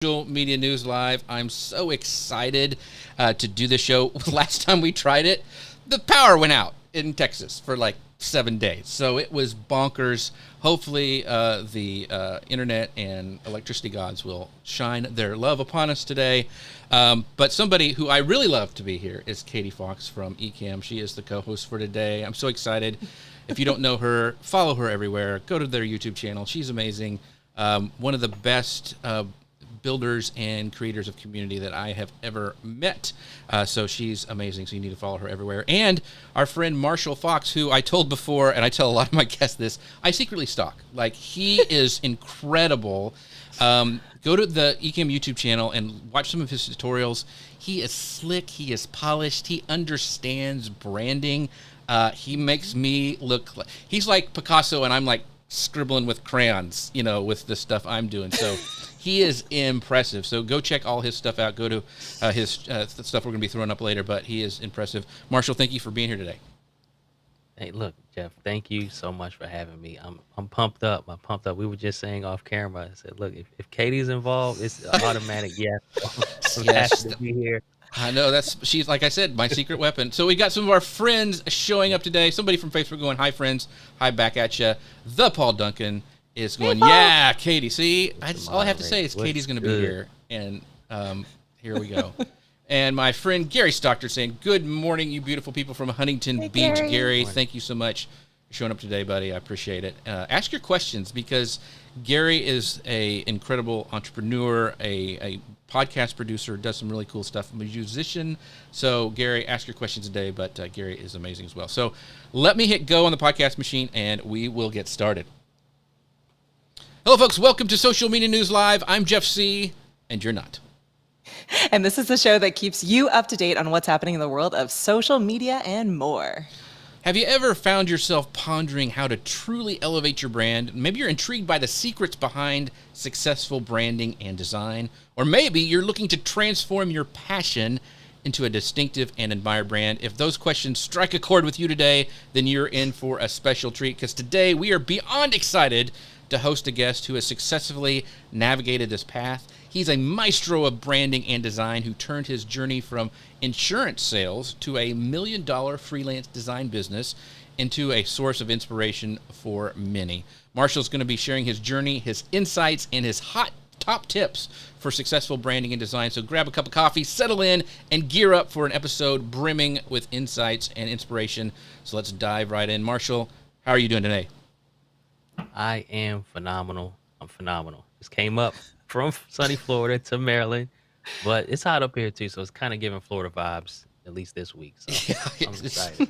Social Media News Live. I'm so excited to do this show. Last time we tried it, the power went out in Texas for like 7 days. So it was bonkers. Hopefully the internet and electricity gods will shine their love upon us today. But somebody who I really love to be here is Katie Fox from Ecamm. She is the co-host for today. I'm so excited. If you don't know her, follow her everywhere. Go to their YouTube channel. She's amazing. One of the best builders and creators of community that I have ever met. So she's amazing. So you need to follow her everywhere. And our friend Marshall Fox, who I told before, and I tell a lot of my guests this, I secretly stalk. Like, he is incredible. Go to the Ecamm YouTube channel and watch some of his tutorials. He is slick. He is polished. He understands branding. He makes me look like he's like Picasso, and I'm like scribbling with crayons, you know, with the stuff I'm doing. So he is impressive. So go check all his stuff out. Go to his stuff we're going to be throwing up later, but he is impressive. Marshall, thank you for being here today. Hey, look, Jeff, thank you so much for having me. I'm pumped up. I'm pumped up. We were just saying off camera. I said, look, if Katie's involved, it's an automatic yes. I'm Yes, happy to be here. I know she's, like I said, my secret weapon. So we got some of our friends showing up today. Somebody from Facebook going, hi friends, hi back at you. The Paul Duncan is going, yeah, Katie. See, all I have to say is Katie's going to be here, and here we go. And my friend Gary Stockton saying, good morning, you beautiful people from Huntington Beach. Gary, thank you so much for showing up today, buddy. I appreciate it. Ask your questions, because Gary is an incredible entrepreneur, a podcast producer, does some really cool stuff. I'm a musician. So, Gary, ask your questions today, but Gary is amazing as well. So, let me hit go on the podcast machine, and we will get started. Hello, folks. Welcome to Social Media News Live. I'm Jeff C., and you're not. And this is the show that keeps you up to date on what's happening in the world of social media and more. Have you ever found yourself pondering how to truly elevate your brand? Maybe you're intrigued by the secrets behind successful branding and design. Or maybe you're looking to transform your passion into a distinctive and admired brand. If those questions strike a chord with you today, then you're in for a special treat, because today we are beyond excited to host a guest who has successfully navigated this path. He's a maestro of branding and design who turned his journey from insurance sales to a $1 million freelance design business into a source of inspiration for many. Marshall's going to be sharing his journey, his insights, and his hot top tips for successful branding and design. So grab a cup of coffee, settle in, and gear up for an episode brimming with insights and inspiration. So let's dive right in. Marshall, how are you doing today? I am phenomenal. I'm phenomenal. Just came up from sunny Florida to Maryland, but it's hot up here too, so it's kind of giving Florida vibes, at least this week. So I'm excited.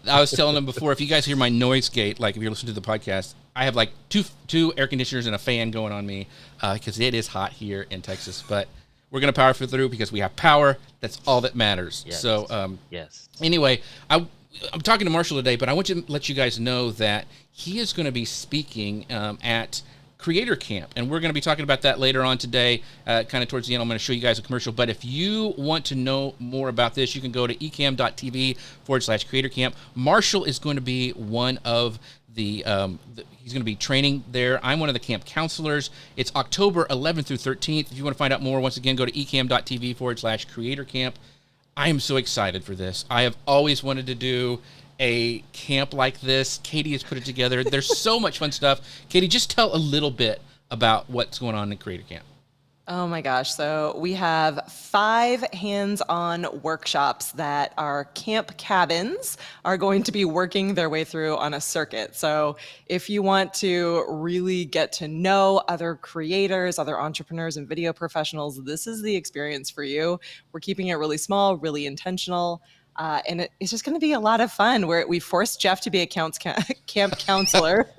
I was telling them before, if you guys hear my noise gate, like if you're listening to the podcast, I have like two air conditioners and a fan going on me, because it is hot here in Texas. But we're going to power through because we have power. That's all that matters. Yes. So yes. Anyway, I'm talking to Marshall today, but I want to let you guys know that he is going to be speaking at Creator Camp, and we're going to be talking about that later on today, kind of towards the end. I'm going to show you guys a commercial, but if you want to know more about this, you can go to ecamm.tv/Creator Camp. Marshall is going to be one of he's going to be training there. I'm one of the camp counselors. It's October 11th through 13th. If you want to find out more, once again, go to ecamm.tv/Creator Camp. I am so excited for this. I have always wanted to do a camp like this. Katie has put it together. There's so much fun stuff. Katie, just tell a little bit about what's going on in Creator Camp. Oh my gosh. So we have 5 hands-on workshops that our camp cabins are going to be working their way through on a circuit. So if you want to really get to know other creators, other entrepreneurs and video professionals, this is the experience for you. We're keeping it really small, really intentional. And it's just going to be a lot of fun. We forced Jeff to be a camp counselor,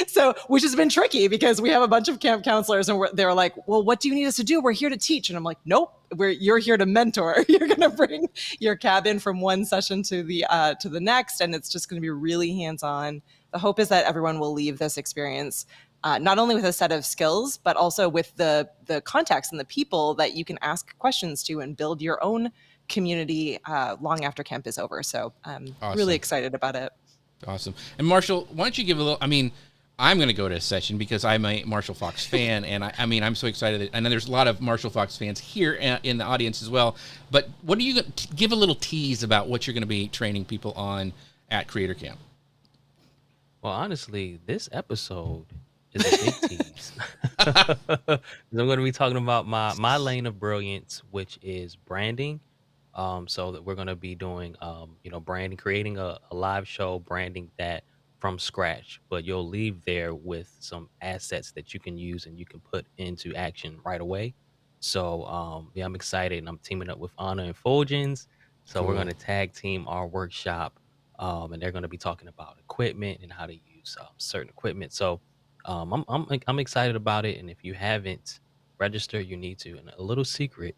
so which has been tricky because we have a bunch of camp counselors, and they're like, "Well, what do you need us to do? We're here to teach." And I'm like, "Nope, you're here to mentor. You're going to bring your cabin from one session to the next, and it's just going to be really hands-on." The hope is that everyone will leave this experience not only with a set of skills, but also with the context and the people that you can ask questions to and build your own community long after camp is over. So I'm really excited about it. Awesome. And Marshall, why don't you give a little, I'm going to go to a session because I'm a Marshall Fox fan, and I mean, I'm so excited. I know there's a lot of Marshall Fox fans here in the audience as well. But what are you going to give a little tease about what you're going to be training people on at Creator Camp? Well, honestly, this episode is a big tease. 'Cause I'm going to be talking about my lane of brilliance, which is branding. So that we're going to be doing, branding, creating a live show, branding that from scratch. But you'll leave there with some assets that you can use and you can put into action right away. So yeah, I'm excited, and I'm teaming up with Anna and Fulgens. So we're going Cool. to tag team our workshop, and they're going to be talking about equipment and how to use certain equipment. So I'm excited about it. And if you haven't registered, you need to. And a little secret,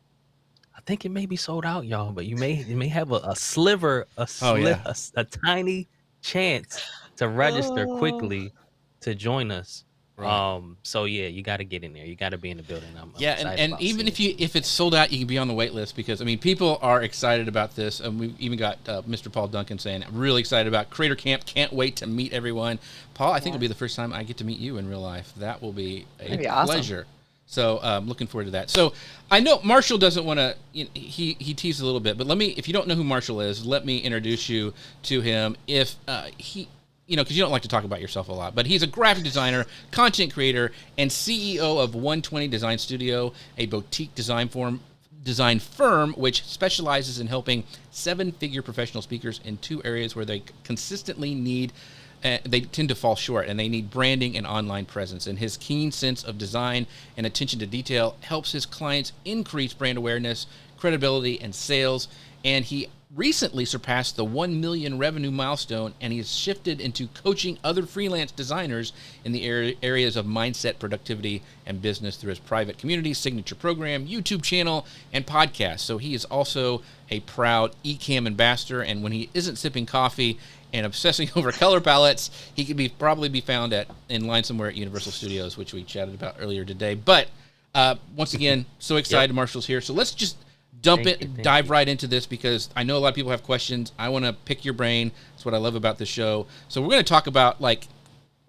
I think it may be sold out, y'all, but you may have a sliver, Oh yeah. a tiny chance to register Oh. quickly to join us. Right. So yeah, you got to get in there. You got to be in the building. I'm Yeah, excited and about even seeing. if it's sold out, you can be on the wait list because I mean people are excited about this, and we've even got Mr. Paul Duncan saying I'm really excited about Creator Camp. Can't wait to meet everyone. Paul, I think it'll Yeah. be the first time I get to meet you in real life. That will be a That'd be awesome. pleasure. So looking forward to that. So I know Marshall doesn't want to. He teased a little bit, but let me. If you don't know who Marshall is, let me introduce you to him. If he because you don't like to talk about yourself a lot, but he's a graphic designer, content creator, and CEO of 120 Design Studio, a boutique design firm which specializes in helping seven-figure professional speakers in two areas where they consistently need. They tend to fall short, and they need branding and online presence. And his keen sense of design and attention to detail helps his clients increase brand awareness, credibility, and sales. And he recently surpassed the 1 million revenue milestone, and he has shifted into coaching other freelance designers in the areas of mindset, productivity, and business through his private community, signature program, YouTube channel, and podcast. So he is also a proud Ecamm ambassador, and when he isn't sipping coffee and obsessing over color palettes, he could probably be found in line somewhere at Universal Studios, which we chatted about earlier today. But once again, so excited Yep. Marshall's here. So let's just dump Thank it you. and Thank dive you. right into this because I know a lot of people have questions. I want to pick your brain. That's what I love about the show. So we're going to talk about like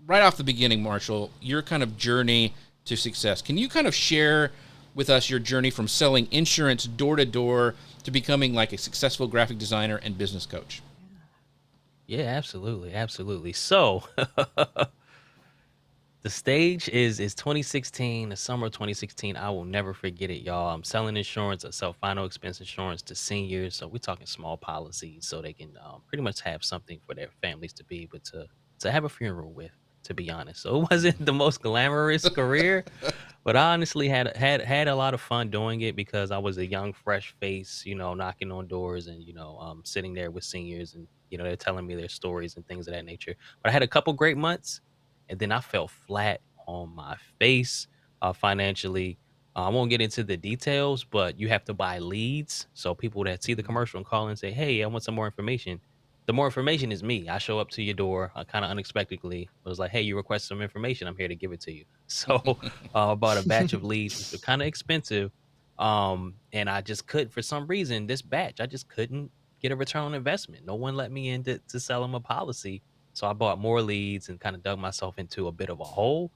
right off the beginning, Marshall, your kind of journey to success. Can you kind of share with us your journey from selling insurance door to door to becoming like a successful graphic designer and business coach? Yeah, absolutely, absolutely. So the stage is 2016, the summer of 2016. I will never forget it, y'all. I'm selling insurance. I sell final expense insurance to seniors. So we're talking small policies, so they can pretty much have something for their families to be able to have a funeral with. To be honest, so it wasn't the most glamorous career, but I honestly had a lot of fun doing it because I was a young, fresh face, knocking on doors and sitting there with seniors and they're telling me their stories and things of that nature. But I had a couple great months, and then I fell flat on my face financially. I won't get into the details, but you have to buy leads. So people that see the commercial and call and say, "Hey, I want some more information." The more information is me. I show up to your door kind of unexpectedly. I was like, "Hey, you request some information. I'm here to give it to you." So I bought a batch of leads, which were kind of expensive. And I just couldn't, for some reason, this batch, I just couldn't get a return on investment. No one let me in to sell them a policy. So I bought more leads and kind of dug myself into a bit of a hole.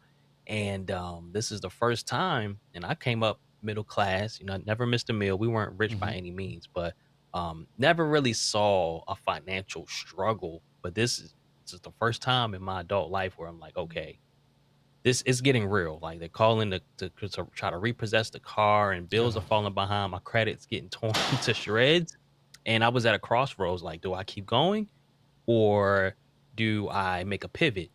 And this is the first time, and I came up middle class, never missed a meal. We weren't rich by Mm-hmm. any means, but never really saw a financial struggle. But this is the first time in my adult life where I'm like, okay, this is getting real. Like they're calling to try to repossess the car, and bills are Oh, falling behind. My credit's getting torn to shreds. And I was at a crossroads. Like, do I keep going or do I make a pivot?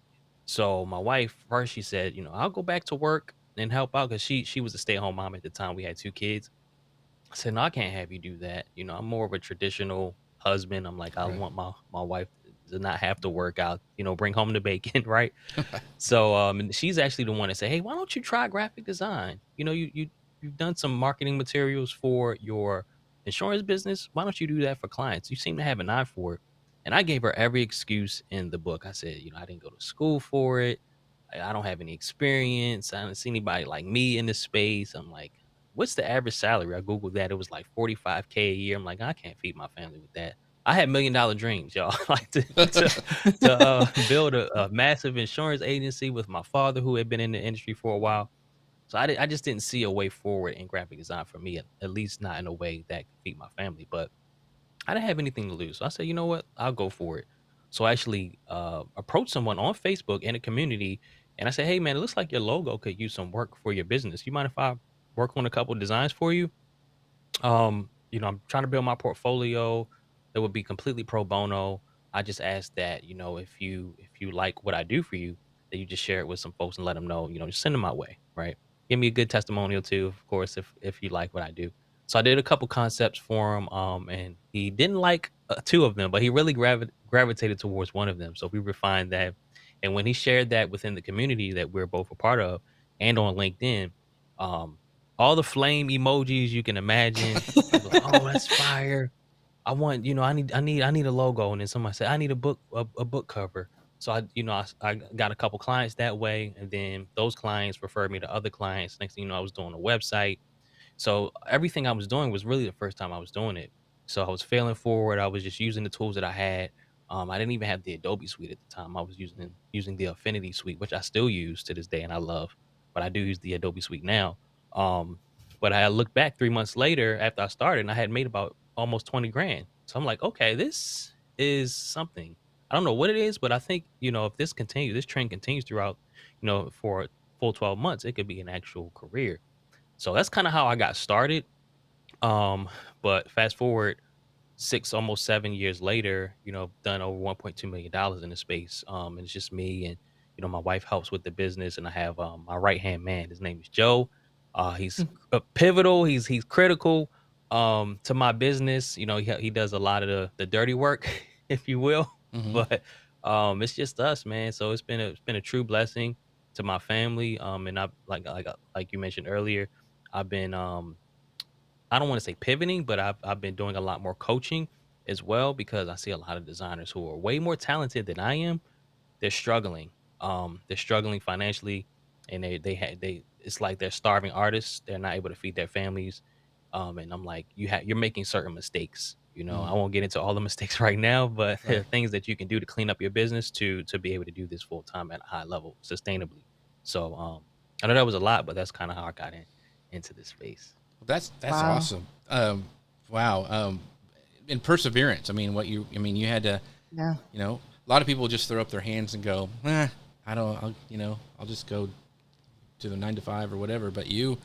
So my wife first, she said, I'll go back to work and help out because she was a stay at home mom at the time. We had two kids. I said, no, I can't have you do that. I'm more of a traditional husband. I'm like, I right. want my wife to not have to work out, bring home the bacon, right? So, and she's actually the one that said, "Hey, why don't you try graphic design? You've done some marketing materials for your insurance business. Why don't you do that for clients? You seem to have an eye for it." And I gave her every excuse in the book. I said, I didn't go to school for it. I don't have any experience. I don't see anybody like me in this space. I'm like, what's the average salary? I Googled that. It was like 45K a year. I'm like, I can't feed my family with that. I had $1 million dreams, y'all. Like to build a massive insurance agency with my father, who had been in the industry for a while. So I just didn't see a way forward in graphic design for me, at least not in a way that could feed my family. But I didn't have anything to lose. So I said, you know what? I'll go for it. So I actually approached someone on Facebook in a community, and I said, hey, man, it looks like your logo could use some work for your business. You mind if I work on a couple designs for you? I'm trying to build my portfolio that would be completely pro bono. I just ask that, if you like what I do for you, that you just share it with some folks and let them know, just send them my way, right? Give me a good testimonial too, of course, if you like what I do. So I did a couple concepts for him, and he didn't like two of them, but he really gravitated towards one of them. So we refined that, and when he shared that within the community that we're both a part of, and on LinkedIn, um, all the flame emojis you can imagine. People like, "Oh, that's fire. I want, I need a logo." And then somebody said, "I need a book cover." So I got a couple clients that way, and then those clients referred me to other clients. Next thing you know, I was doing a website. So everything I was doing was really the first time I was doing it. So I was failing forward. I was just using the tools that I had. I didn't even have the Adobe suite at the time. I was using the Affinity suite, which I still use to this day and I love. But I do use the Adobe suite now. Um, but I looked back 3 months later after I started, and I had made about almost 20 grand. So I'm like, okay, this is something. I don't know what it is, but I think if this trend continues throughout, for a full 12 months, it could be an actual career. So that's kinda how I got started, um, but fast forward 6, almost 7 years later, done over $1.2 million in the space, and it's just me and, my wife helps with the business, and I have, my right-hand man, his name is Joe. He's pivotal, he's critical, to my business. He does a lot of the dirty work, if you will, Hmm. but, it's just us, man. So it's been a true blessing to my family, and I like you mentioned earlier, I've been, I don't wanna say pivoting, but I've been doing a lot more coaching as well, because I see a lot of designers who are way more talented than I am. They're struggling. They're struggling financially, and they it's like they're starving artists. They're not able to feed their families. And I'm like, you're making certain mistakes. I Hmm. won't get into all the mistakes right now, but there are Right. things that you can do to clean up your business to be able to do this full time at a high level sustainably. So I know that was a lot, but that's kind of how I got into this space. That's Wow. awesome. Wow. And perseverance. I mean, you had to, Yeah. a lot of people just throw up their hands and go, I don't, I'll just go to the 9 to 5 or whatever. But you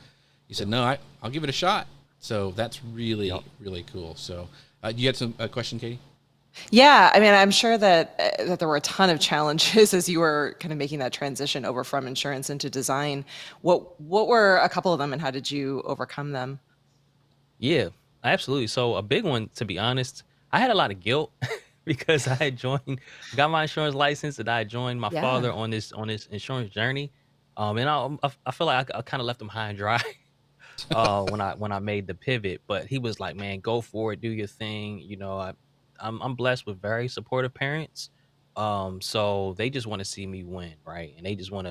said, Yep. no, I'll give it a shot. So that's Yep. really, really cool. So, you had a question, Katie? Yeah, I mean, I'm sure that there were a ton of challenges as you were kind of making that transition over from insurance into design. What were a couple of them, and how did you overcome them? Yeah, absolutely. So a big one, to be honest, I had a lot of guilt because got my insurance license, and I joined my Yeah. father on this insurance journey. And I feel like I kind of left him high and dry when I made the pivot. But he was like, "Man, go for it, do your thing." I'm blessed with very supportive parents, so they just want to see me win, right? And they just want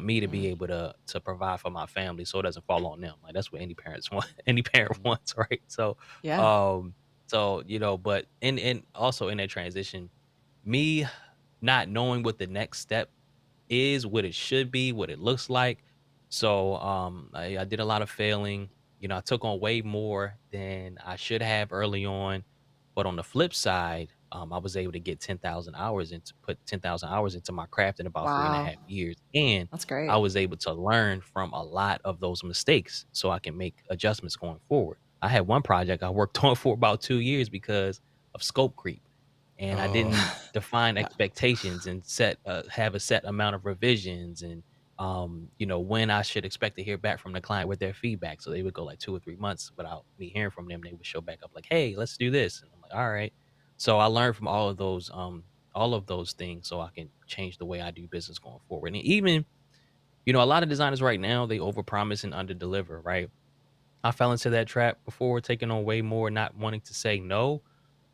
me to be Mm. able to provide for my family, so it doesn't fall on them. Like that's what any parents want, any parent Hmm. wants, right? Yeah. Um, but in also in that transition, me not knowing what the next step is, what it should be, what it looks like. So I did a lot of failing. I took on way more than I should have early on. But on the flip side, I was able to get 10,000 hours into my craft in about three and a Wow. half years. And That's I great. was able to learn from a lot of those mistakes so I can make adjustments going forward. I had one project I worked on for about 2 years because of scope creep, and I Oh, didn't define Yeah. expectations and have a set amount of revisions, and when I should expect to hear back from the client with their feedback. So they would go like 2 or 3 months without me hearing from them. They would show back up like, "Hey, let's do this," and I'm like, "All right." So I learned from all of those things so I can change the way I do business going forward. And even a lot of designers right now, they overpromise and underdeliver, right? I fell into that trap before, taking on way more, not wanting to say no.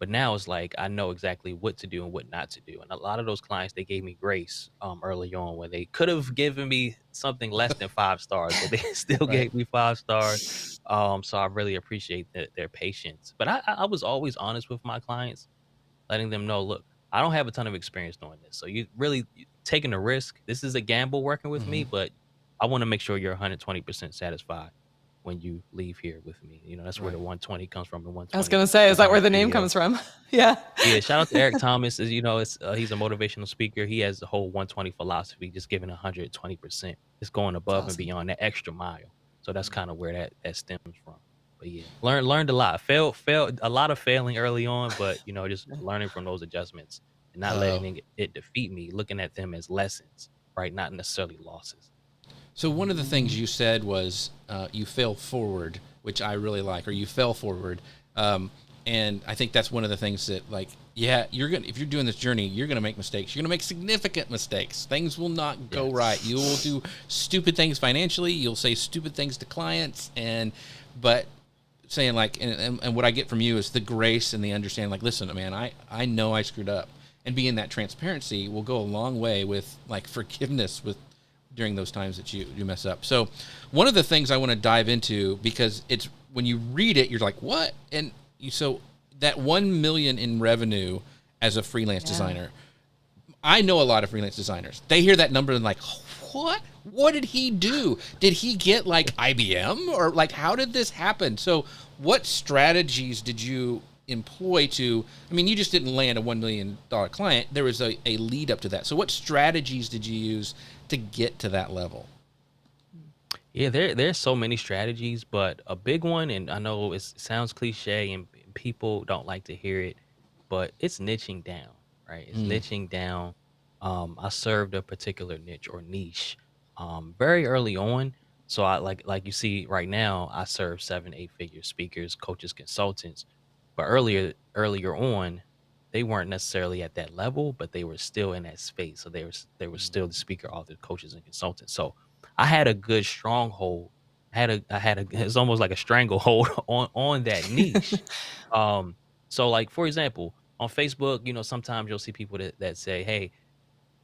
But now it's like I know exactly what to do and what not to do. And a lot of those clients, they gave me grace early on, where they could have given me something less than 5 stars, but they still right. gave me 5 stars. So I really appreciate their patience. But I was always honest with my clients. letting them know, look, I don't have a ton of experience doing this. So you really taking a risk. This is a gamble working with Mm-hmm. me, but I want to make sure you're 120% satisfied when you leave here with me. That's where Right. the 120 comes from, the I was 120 gonna say, is that Designer where the name Studio. comes from? Yeah. Yeah, shout out to Eric Thomas. Is it's he's a motivational speaker. He has the whole 120 philosophy, just giving 120%. It's going It's above and awesome. beyond that extra mile. So that's kind of where that stems from. But yeah, learned a lot. Failed a lot of failing early on, but just learning from those adjustments and not Oh. letting it defeat me, looking at them as lessons, right? Not necessarily losses. So one of the things you said was you fail forward, which I really like, or you fell forward. And I think that's one of the things that, like, yeah, if you're doing this journey, you're gonna make mistakes. You're gonna make significant mistakes. Things will not go Yes. right. You will do stupid things financially. You'll say stupid things to clients, but saying like, and what I get from you is the grace and the understanding. Like, listen, man, I know I screwed up, and being that transparency will go a long way with like forgiveness with during those times that you mess up. So one of the things I want to dive into, because it's when you read it, you're like, what? And so that 1 million in revenue as a freelance designer, I know a lot of freelance designers. They hear that number and like, what did he do? Did he get like IBM, or like, how did this happen? So what strategies did you employ to, I mean, you just didn't land a $1 million client. There was a lead up to that. So what strategies did you use to get to that level? Yeah, there's so many strategies, but a big one, and I know it sounds cliche and people don't like to hear it, but it's niching down, right? It's Mm. niching down. I served a particular niche or niche very early on. So I like you see right now, I serve 7, 8 figure speakers, coaches, consultants. But earlier on, they weren't necessarily at that level, but they were still in that space. So they were still the speaker, author, coaches, and consultants. So I had a good stronghold. I had a it's almost like a stranglehold on that niche. Um, so like for example, on Facebook, sometimes you'll see people that say, "Hey,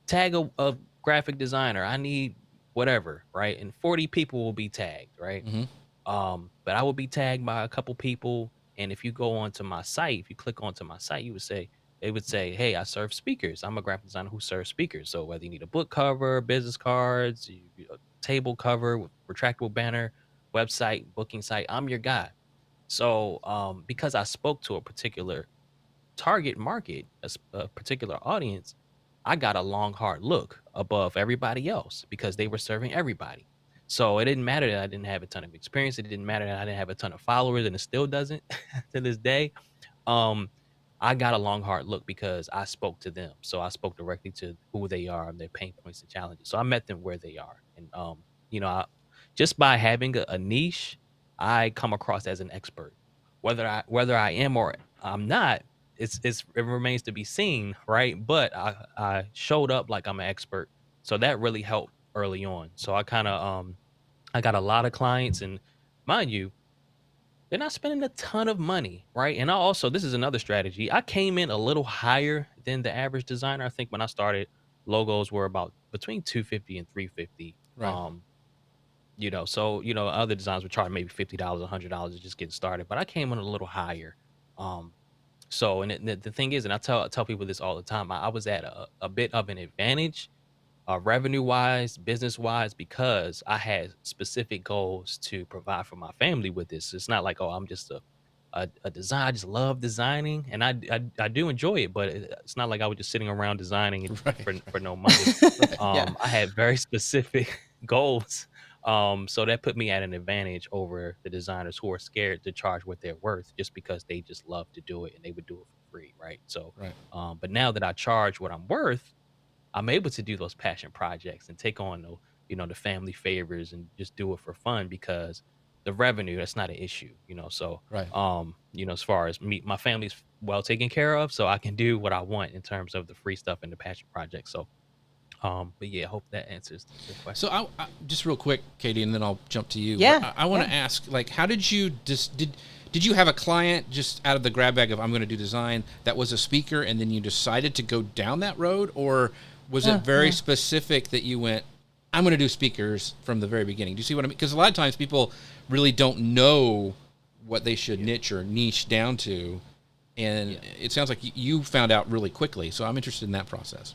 tag a graphic designer. I need whatever," right? And 40 people will be tagged, right? Mm-hmm. But I would be tagged by a couple people. And if you go onto my site, if you click onto my site, it would say, "Hey, I serve speakers. I'm a graphic designer who serves speakers. So whether you need a book cover, business cards, a table cover with retractable banner, website, booking site, I'm your guy." So because I spoke to a particular target market, a particular audience, I got a long, hard look above everybody else because they were serving everybody. So it didn't matter that I didn't have a ton of experience. It didn't matter that I didn't have a ton of followers, and it still doesn't to this day. Um, I got a long, hard look because I spoke to them. So I spoke directly to who they are and their pain points and challenges. So I met them where they are. And, just by having a niche, I come across as an expert. Whether I am or I'm not, it remains to be seen, right? But I showed up like I'm an expert. So that really helped early on. So I got a lot of clients, and mind you, they're not spending a ton of money, right? And I also, this is another strategy. I came in a little higher than the average designer. I think when I started, logos were about between 250 and 350. Right. So other designs would charge maybe $50, $100 to just get started, but I came in a little higher. Um, so, and the thing is, and I tell people this all the time, I was at a bit of an advantage, revenue wise, business wise, because I had specific goals to provide for my family with this. It's not like, oh, I'm just a design. I just love designing, and I do enjoy it, but it's not like I was just sitting around designing it Right. for no money. Right. Yeah. I had very specific goals. So that put me at an advantage over the designers who are scared to charge what they're worth just because they just love to do it and they would do it for free, right? So, Right. but now that I charge what I'm worth, I'm able to do those passion projects and take on the family favors and just do it for fun because the revenue, that's not an issue. So, Right. as far as me, my family's well taken care of, so I can do what I want in terms of the free stuff and the passion projects. So, but yeah, I hope that answers the So question. I just real quick, Katie, and then I'll jump to you. Yeah, But I want to yeah. ask, like, how did you did you have a client just out of the grab bag of I'm going to do design that was a speaker, and then you decided to go down that road, or was it very Yeah. specific that you went, I'm going to do speakers from the very beginning? Do you see what I mean? Because a lot of times people really don't know what they should niche or niche down to, And Yeah. it sounds like you found out really quickly. So I'm interested in that process.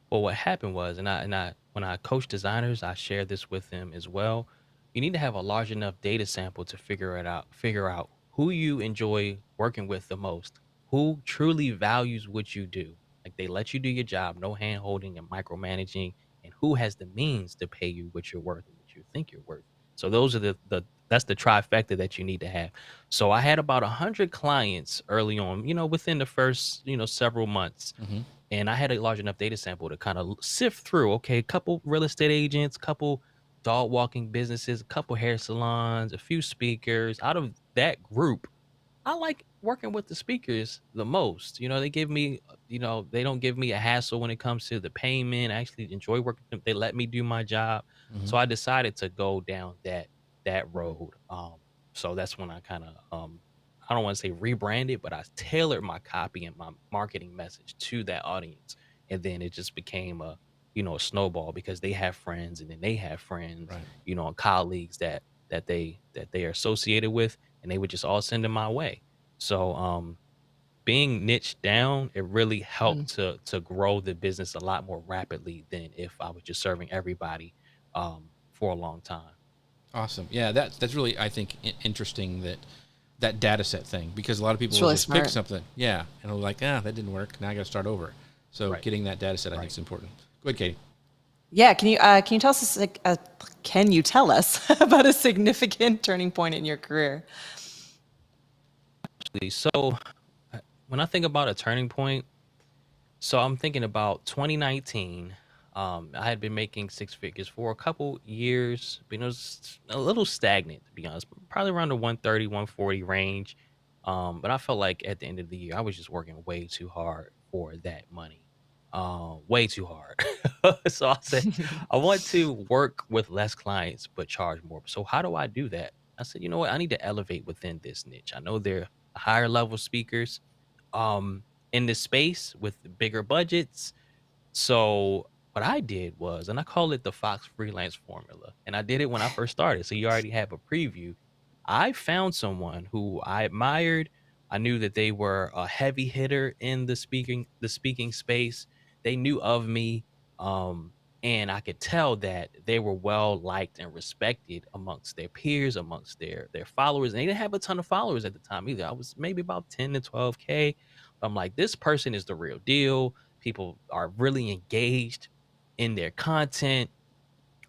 Well, what happened was, and I when I coach designers, I share this with them as well. You need to have a large enough data sample to figure out who you enjoy working with the most, who truly values what you do. Like they let you do your job, no hand holding and micromanaging, and who has the means to pay you what you're worth and what you think you're worth. So those are the that's the trifecta that you need to have. So I had about 100 clients early on, within the first, several months, Mm-hmm. and I had a large enough data sample to kind of sift through. Okay, a couple real estate agents, couple dog walking businesses, a couple hair salons, a few speakers. Out of that group, I like working with the speakers the most. They give me, they don't give me a hassle when it comes to the payment. I actually enjoy working with them. They let me do my job. Mm-hmm. So I decided to go down that road. So that's when I kind of I don't want to say rebranded, but I tailored my copy and my marketing message to that audience. And then it just became a snowball because they have friends and then they have friends, Right. and colleagues that they are associated with, and they would just all send them my way. So being niched down, it really Mm. helped to grow the business a lot more rapidly than if I was just serving everybody for a long time. Awesome. Yeah, that's really, I think, interesting, that data set thing, because a lot of people It's will really just pick smart. something. Yeah. And they're like, that didn't work. Now I got to start over. So Right. getting that data set, I think, Right. is important. Go ahead, Katie. Yeah, can you tell us can you tell us about a significant turning point in your career? So when I think about a turning point, so I'm thinking about 2019. I had been making six figures for a couple years, but it was a little stagnant, to be honest, probably around the 130, 140 range. But I felt like at the end of the year, I was just working way too hard for that money. Way too hard. So I said, I want to work with less clients, but charge more. So how do I do that? I said, you know what? I need to elevate within this niche. I know they're higher level speakers um, in this space with bigger budgets. So what I did was, and I call it the Fox freelance formula, and I did it when I first started. So you already have a preview. I found someone who I admired. I knew that they were a heavy hitter in the speaking space. They knew of me. Um, and I could tell that they were well liked and respected amongst their peers, amongst their followers. And they didn't have a ton of followers at the time either. I was maybe about 10 to 12K. I'm like, this person is the real deal. People are really engaged in their content.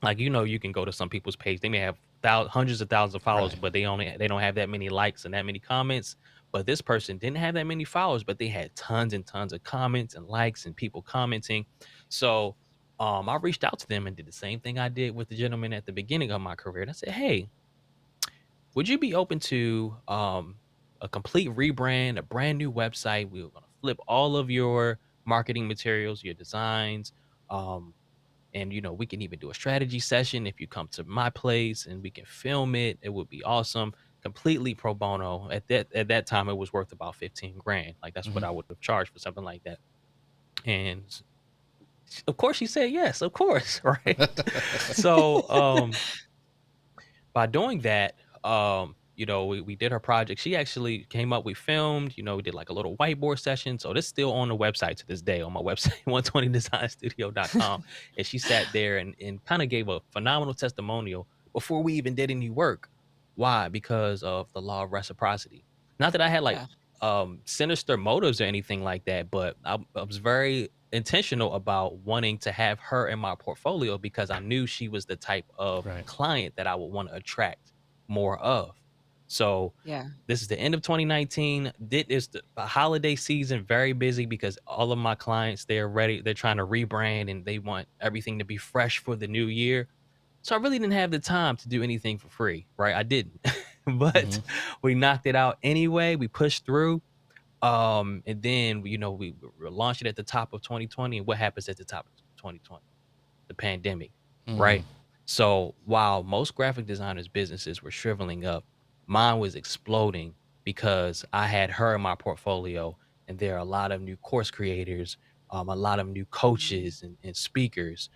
Like, you can go to some people's page. They may have hundreds of thousands of followers, Right. but they don't have that many likes and that many comments. But this person didn't have that many followers, but they had tons and tons of comments and likes and people commenting. So I reached out to them and did the same thing I did with the gentleman at the beginning of my career. And I said, hey, would you be open to a complete rebrand, a brand new website? We were going to flip all of your marketing materials, your designs, um, and we can even do a strategy session if you come to my place and we can film it. It would be awesome. Completely pro bono. At that time, it was worth about 15 grand. Like that's Mm-hmm. what I would have charged for something like that. And of course, she said yes. Of course, right? So by doing that, we did her project. She actually came up, we filmed, we did like a little whiteboard session. So this still on the website to this day on my website, 120designstudio.com. And she sat there and kind of gave a phenomenal testimonial before we even did any work. Why? Because of the law of reciprocity. Not that I had like Yeah. sinister motives or anything like that, but I was very intentional about wanting to have her in my portfolio because I knew she was the type of Right. client that I would want to attract more of. So Yeah. this is the end of 2019. This is the holiday season, very busy because all of my clients, they're ready. They're trying to rebrand and they want everything to be fresh for the new year. So I really didn't have the time to do anything for free, right? I didn't. Mm-hmm. But we knocked it out anyway. We pushed through. And then we launched it at the top of 2020. And what happens at the top of 2020? The pandemic, Mm-hmm. right? So while most graphic designers' businesses were shriveling up, mine was exploding because I had her in my portfolio, and there are a lot of new course creators, a lot of new Mm. coaches and speakers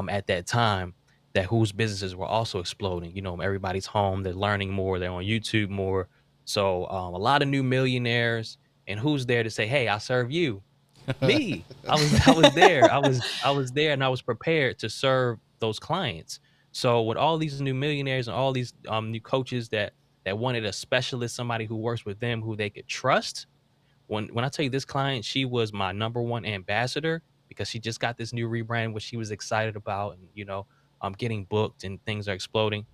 at that time that whose businesses were also exploding. Everybody's home, they're learning more, they're on YouTube more. So a lot of new millionaires And who's there to say, hey, I'll serve you? Me. I was there. I was there, and I was prepared to serve those clients. So with all these new millionaires and all these new coaches that wanted a specialist, somebody who works with them who they could trust. When I tell you, this client, she was my number one ambassador because she just got this new rebrand, which she was excited about, and getting booked and things are exploding.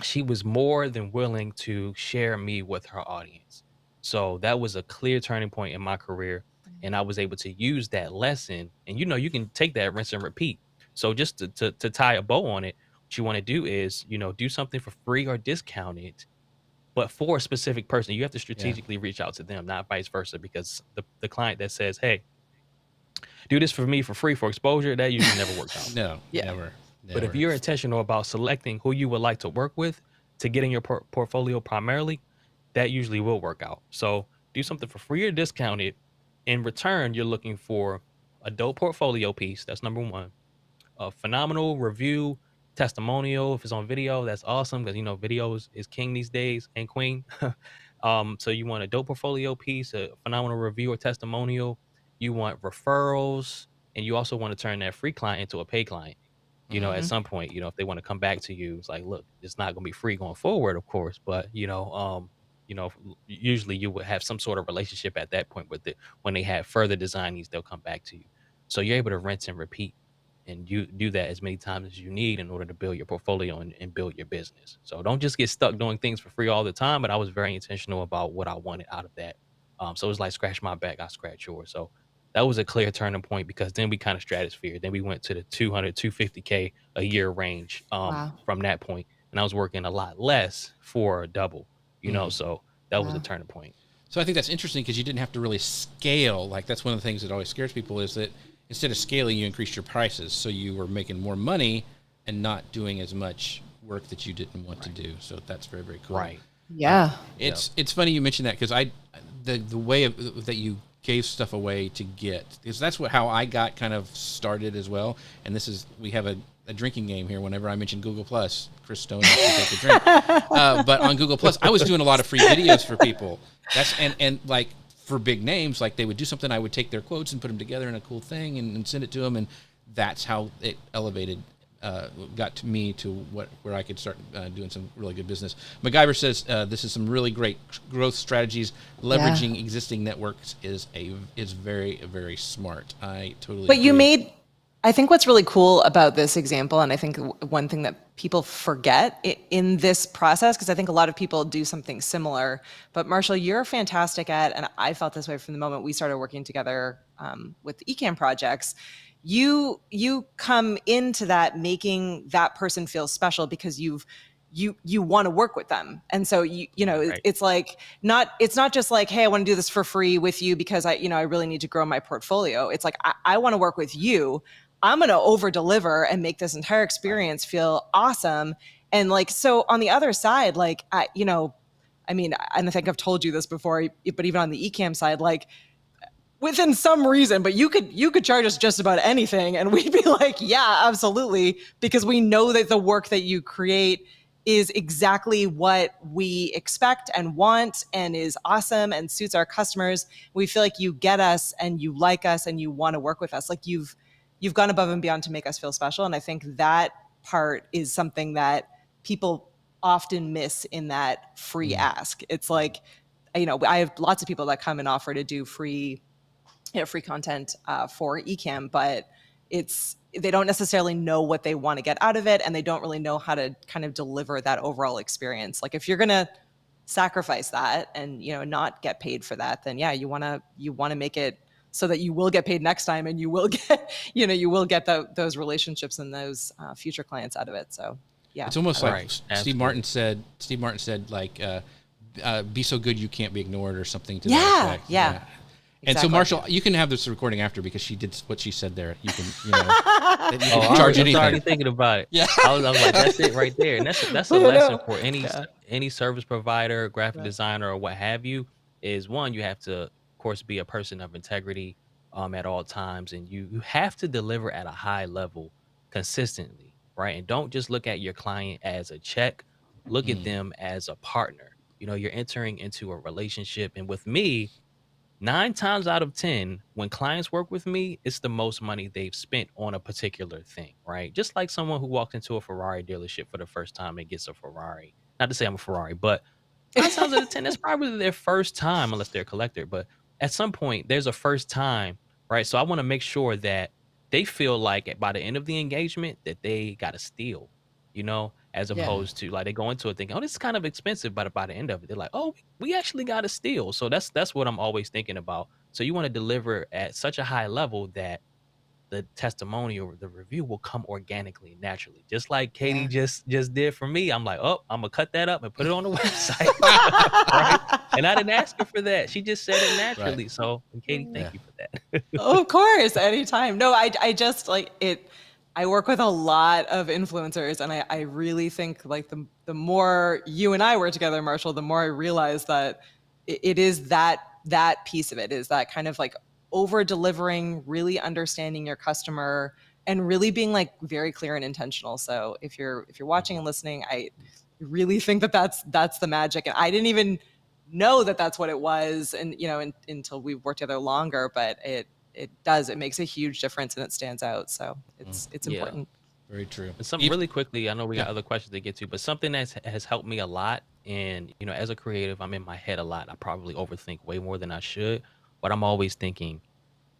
She was more than willing to share me with her audience. So that was a clear turning point in my career. And I was able to use that lesson. And you can take that, rinse and repeat. So just to tie a bow on it, what you want to do is, do something for free or discounted, but for a specific person. You have to Yeah. strategically reach out to them, not vice versa, because the client that says, hey, do this for me for free for exposure, that usually never works out. No, Yeah. never. But if you're intentional about selecting who you would like to work with to get in your portfolio primarily, that usually will work out. So do something for free or discounted. In return, you're looking for a dope portfolio piece. That's number one. A phenomenal review, testimonial. If it's on video, that's awesome because video is king these days and queen. So you want a dope portfolio piece, a phenomenal review or testimonial. You want referrals, and you also want to turn that free client into a paid client. At Mhm. some point, if they want to come back to you, it's like, look, it's not going to be free going forward, of course, but usually you would have some sort of relationship at that point with it. When they have further design needs, they'll come back to you. So you're able to rinse and repeat, and you do that as many times as you need in order to build your portfolio and build your business. So don't just get stuck doing things for free all the time. But I was very intentional about what I wanted out of that. So it was like scratch my back, I scratch yours. So that was a clear turning point because then we kind of stratosphere. Then we went to the 200, 250K a year range Wow. from that point. And I was working a lot less for double, so that was a Yeah. turning point. So I think that's interesting because you didn't have to really scale. Like that's one of the things that always scares people is that instead of scaling, you increased your prices. So you were making more money and not doing as much work that you didn't want to do. So that's very, very cool. Right. Yeah. It's funny you mentioned that because the way that you gave stuff away to get, because that's how I got kind of started as well. And we have a drinking game here. Whenever I mention Google Plus, Chris Stone has to take a drink. But on Google Plus, I was doing a lot of free videos for people. And like for big names, like they would do something, I would take their quotes and put them together in a cool thing and send it to them. And that's how it elevated. Got to me to where I could start doing some really good business. MacGyver says this is some really great growth strategies. Leveraging existing networks is very, very smart. I totally. But you agree. I think what's really cool about this example, and I think one thing that people forget in this process, because I think a lot of people do something similar, but Marshall, you're fantastic at, and I felt this way from the moment we started working together with the eCam projects. You come into that making that person feel special because you want to work with them, and so Right. it's like it's not just like, hey, I want to do this for free with you because I really need to grow my portfolio. It's like I want to work with you. I'm going to over deliver and make this entire experience feel awesome. And like, so on the other side, like, I mean, and I think I've told you this before, but even on the eCam side, like within some reason, but you could charge us just about anything. And we'd be like, yeah, absolutely. Because we know that the work that you create is exactly what we expect and want and is awesome and suits our customers. We feel like you get us and you like us and you want to work with us. Like you've gone above and beyond to make us feel special. And I think that part is something that people often miss in that free ask. It's like, I have lots of people that come and offer to do free content for eCam, but they don't necessarily know what they want to get out of it, and they don't really know how to kind of deliver that overall experience. Like if you're gonna sacrifice that and not get paid for that, then yeah, you want to make it so that you will get paid next time, and you will get those relationships and those future clients out of it. So yeah, It's almost like Right. Steve Martin said. Like, "Be so good you can't be ignored," or something to that yeah, effect. yeah. And so, Exactly. Marshall, you can have this recording after because she did what she said there. You can, you know, you Oh, can charge I was already anything. thinking about it. Yeah. I was like, that's it right there, and that's a lesson for any service provider, graphic designer, or what have you. Is one, you have to, of course, be a person of integrity at all times, and you have to deliver at a high level consistently, right? And don't just look at your client as a check. Look at them as a partner. You're entering into a relationship, and with me, 9 times out of 10, when clients work with me, it's the most money they've spent on a particular thing, right? Just like someone who walked into a Ferrari dealership for the first time and gets a Ferrari. Not to say I'm a Ferrari, but 9 times out of 10, that's probably their first time, unless they're a collector. But at some point, there's a first time, right? So I want to make sure that they feel like by the end of the engagement that they got a steal, as Yeah. opposed to like they go into it thinking, oh, this is kind of expensive, but by the end of it, they're like, oh, we actually got a steal. So that's what I'm always thinking about. So you want to deliver at such a high level that the testimonial or the review will come organically, naturally. Just like Katie Yeah. just did for me. I'm like, oh, I'm gonna cut that up and put it on the website. Right? And I didn't ask her for that. She just said it Right. naturally. So, and Katie, thank Yeah. you for that. Of course, anytime. No, I just like it. I work with a lot of influencers, and I really think like the more you and I were together, Marshall, the more I realized that it is that piece of it is that kind of like over delivering, really understanding your customer, and really being like very clear and intentional. So if you're watching and listening, I really think that that's the magic, and I didn't even know that that's what it was, and until we worked together longer, but it makes a huge difference and it stands out, so it's Yeah. important. Very true. And some Even, really quickly, I know we yeah. got other questions to get to, but something that has helped me a lot. And, as a creative, I'm in my head a lot. I probably overthink way more than I should, but I'm always thinking,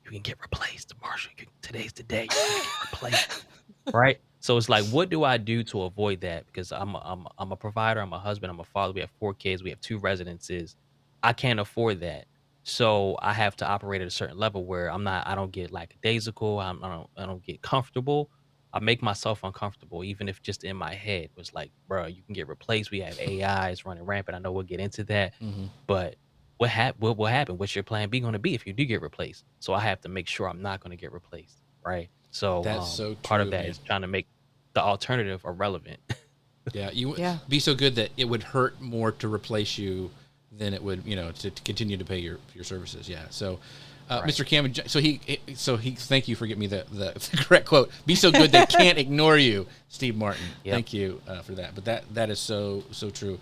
you can get replaced, Marshall. Today's the day. You're going to get replaced. Right? So it's like, what do I do to avoid that? Because I'm a provider, I'm a husband, I'm a father. We have 4 kids, we have 2 residences. I can't afford that. So I have to operate at a certain level where I don't get lackadaisical, I don't get comfortable. I make myself uncomfortable, even if just in my head was like, bro, you can get replaced. We have AIs running rampant. I know we'll get into that. Hmm. But what will happen? What's your plan B going to be if you do get replaced? So I have to make sure I'm not going to get replaced. Right. So, That's so part of true, that man. is trying to make the alternative irrelevant. Yeah, you Yeah. be so good that it would hurt more to replace you than it would, to continue to pay your services. Yeah. So, Right. Mr. Cameron, so he thank you for getting me the correct quote. Be so good they can't ignore you, Steve Martin. Yep. Thank you for that. But that is so true.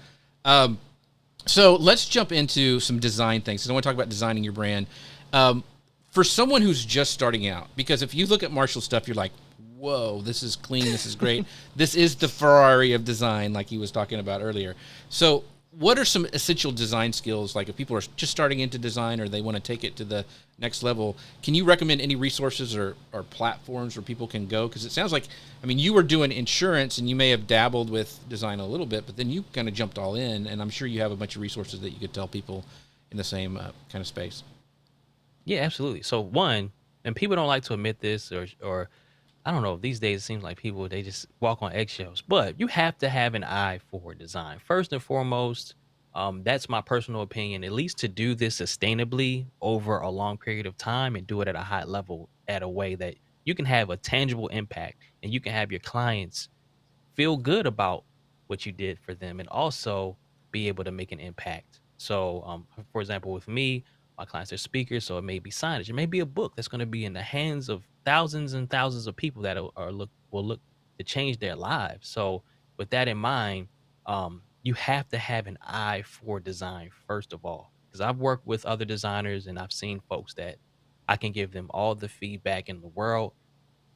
So let's jump into some design things. 'Cause I want to talk about designing your brand. For someone who's just starting out, because if you look at Marshall's stuff, you're like, whoa, this is clean, this is great. This is the Ferrari of design, like he was talking about earlier. So what are some essential design skills, like if people are just starting into design or they want to take it to the next level? Can you recommend any resources or platforms where people can go? Because it sounds like, I mean, you were doing insurance and you may have dabbled with design a little bit, but then you kind of jumped all in, and I'm sure you have a bunch of resources that you could tell people in the same kind of space. Yeah, absolutely. So one, and people don't like to admit this, or I don't know. These days it seems like people they just walk on eggshells. But you have to have an eye for design first and foremost. That's my personal opinion. At least to do this sustainably over a long period of time and do it at a high level, at a way that you can have a tangible impact and you can have your clients feel good about what you did for them and also be able to make an impact. So, for example, with me, my clients are speakers, so it may be signage, it may be a book that's going to be in the hands of thousands and thousands of people that will look to change their lives. So, with that in mind, you have to have an eye for design first of all, because I've worked with other designers and I've seen folks that I can give them all the feedback in the world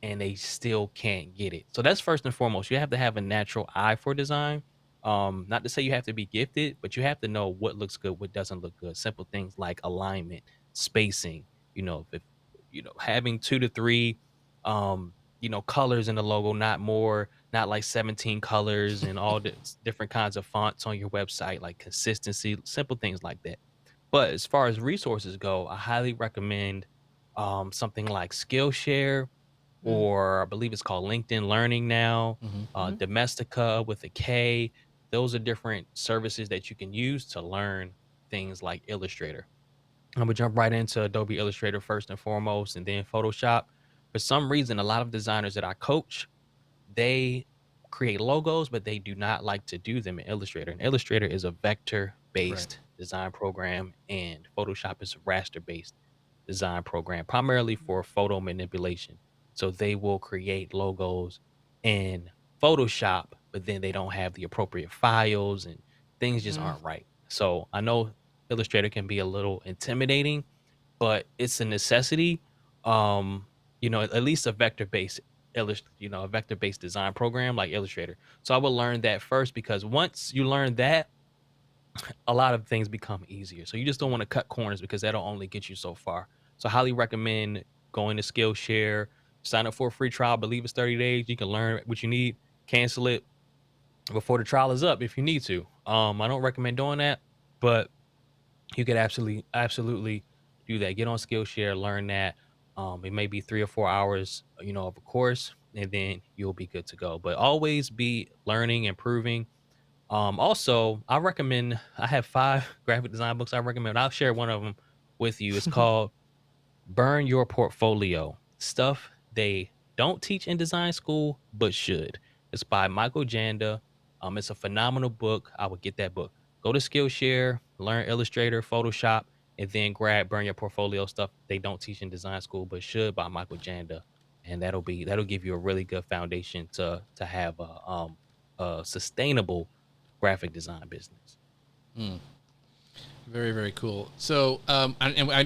and they still can't get it. So that's first and foremost. You have to have a natural eye for design. Not to say you have to be gifted, but you have to know what looks good, what doesn't look good. Simple things like alignment, spacing, if having 2 to 3 colors in the logo, not more, not like 17 colors and all the different kinds of fonts on your website, like consistency, simple things like that. But as far as resources go, I highly recommend something like Skillshare, Mm, or I believe it's called LinkedIn Learning now, Hmm. mhm. Domestika with a K. Those are different services that you can use to learn things like Illustrator. I'm gonna jump right into Adobe Illustrator first and foremost, and then Photoshop. For some reason, a lot of designers that I coach, they create logos, but they do not like to do them in Illustrator. And Illustrator is a vector Right. based design program, and Photoshop is a raster based design program, primarily for photo manipulation. So they will create logos in Photoshop, but then they don't have the appropriate files and things just Mm. aren't right. So I know Illustrator can be a little intimidating, but it's a necessity. At least a vector-based a vector-based design program like Illustrator. So I would learn that first, because once you learn that, a lot of things become easier. So you just don't want to cut corners, because that'll only get you so far. So I highly recommend going to Skillshare, sign up for a free trial, believe it's 30 days. You can learn what you need, cancel it before the trial is up if you need to. I don't recommend doing that, but you could absolutely do that. Get on Skillshare, learn that. It may be 3 or 4 hours, of a course, and then you'll be good to go. But always be learning, improving. Also, I have 5 graphic design books I recommend. I'll share one of them with you. It's called Burn Your Portfolio: Stuff They Don't Teach in Design School but Should. It's by Michael Janda. It's a phenomenal book. I would get that book. Go to Skillshare, learn Illustrator, Photoshop, and then grab Burn Your Portfolio: Stuff They Don't Teach in Design School but Should by Michael Janda. And that'll give you a really good foundation to have a sustainable graphic design business. Very, very cool. So,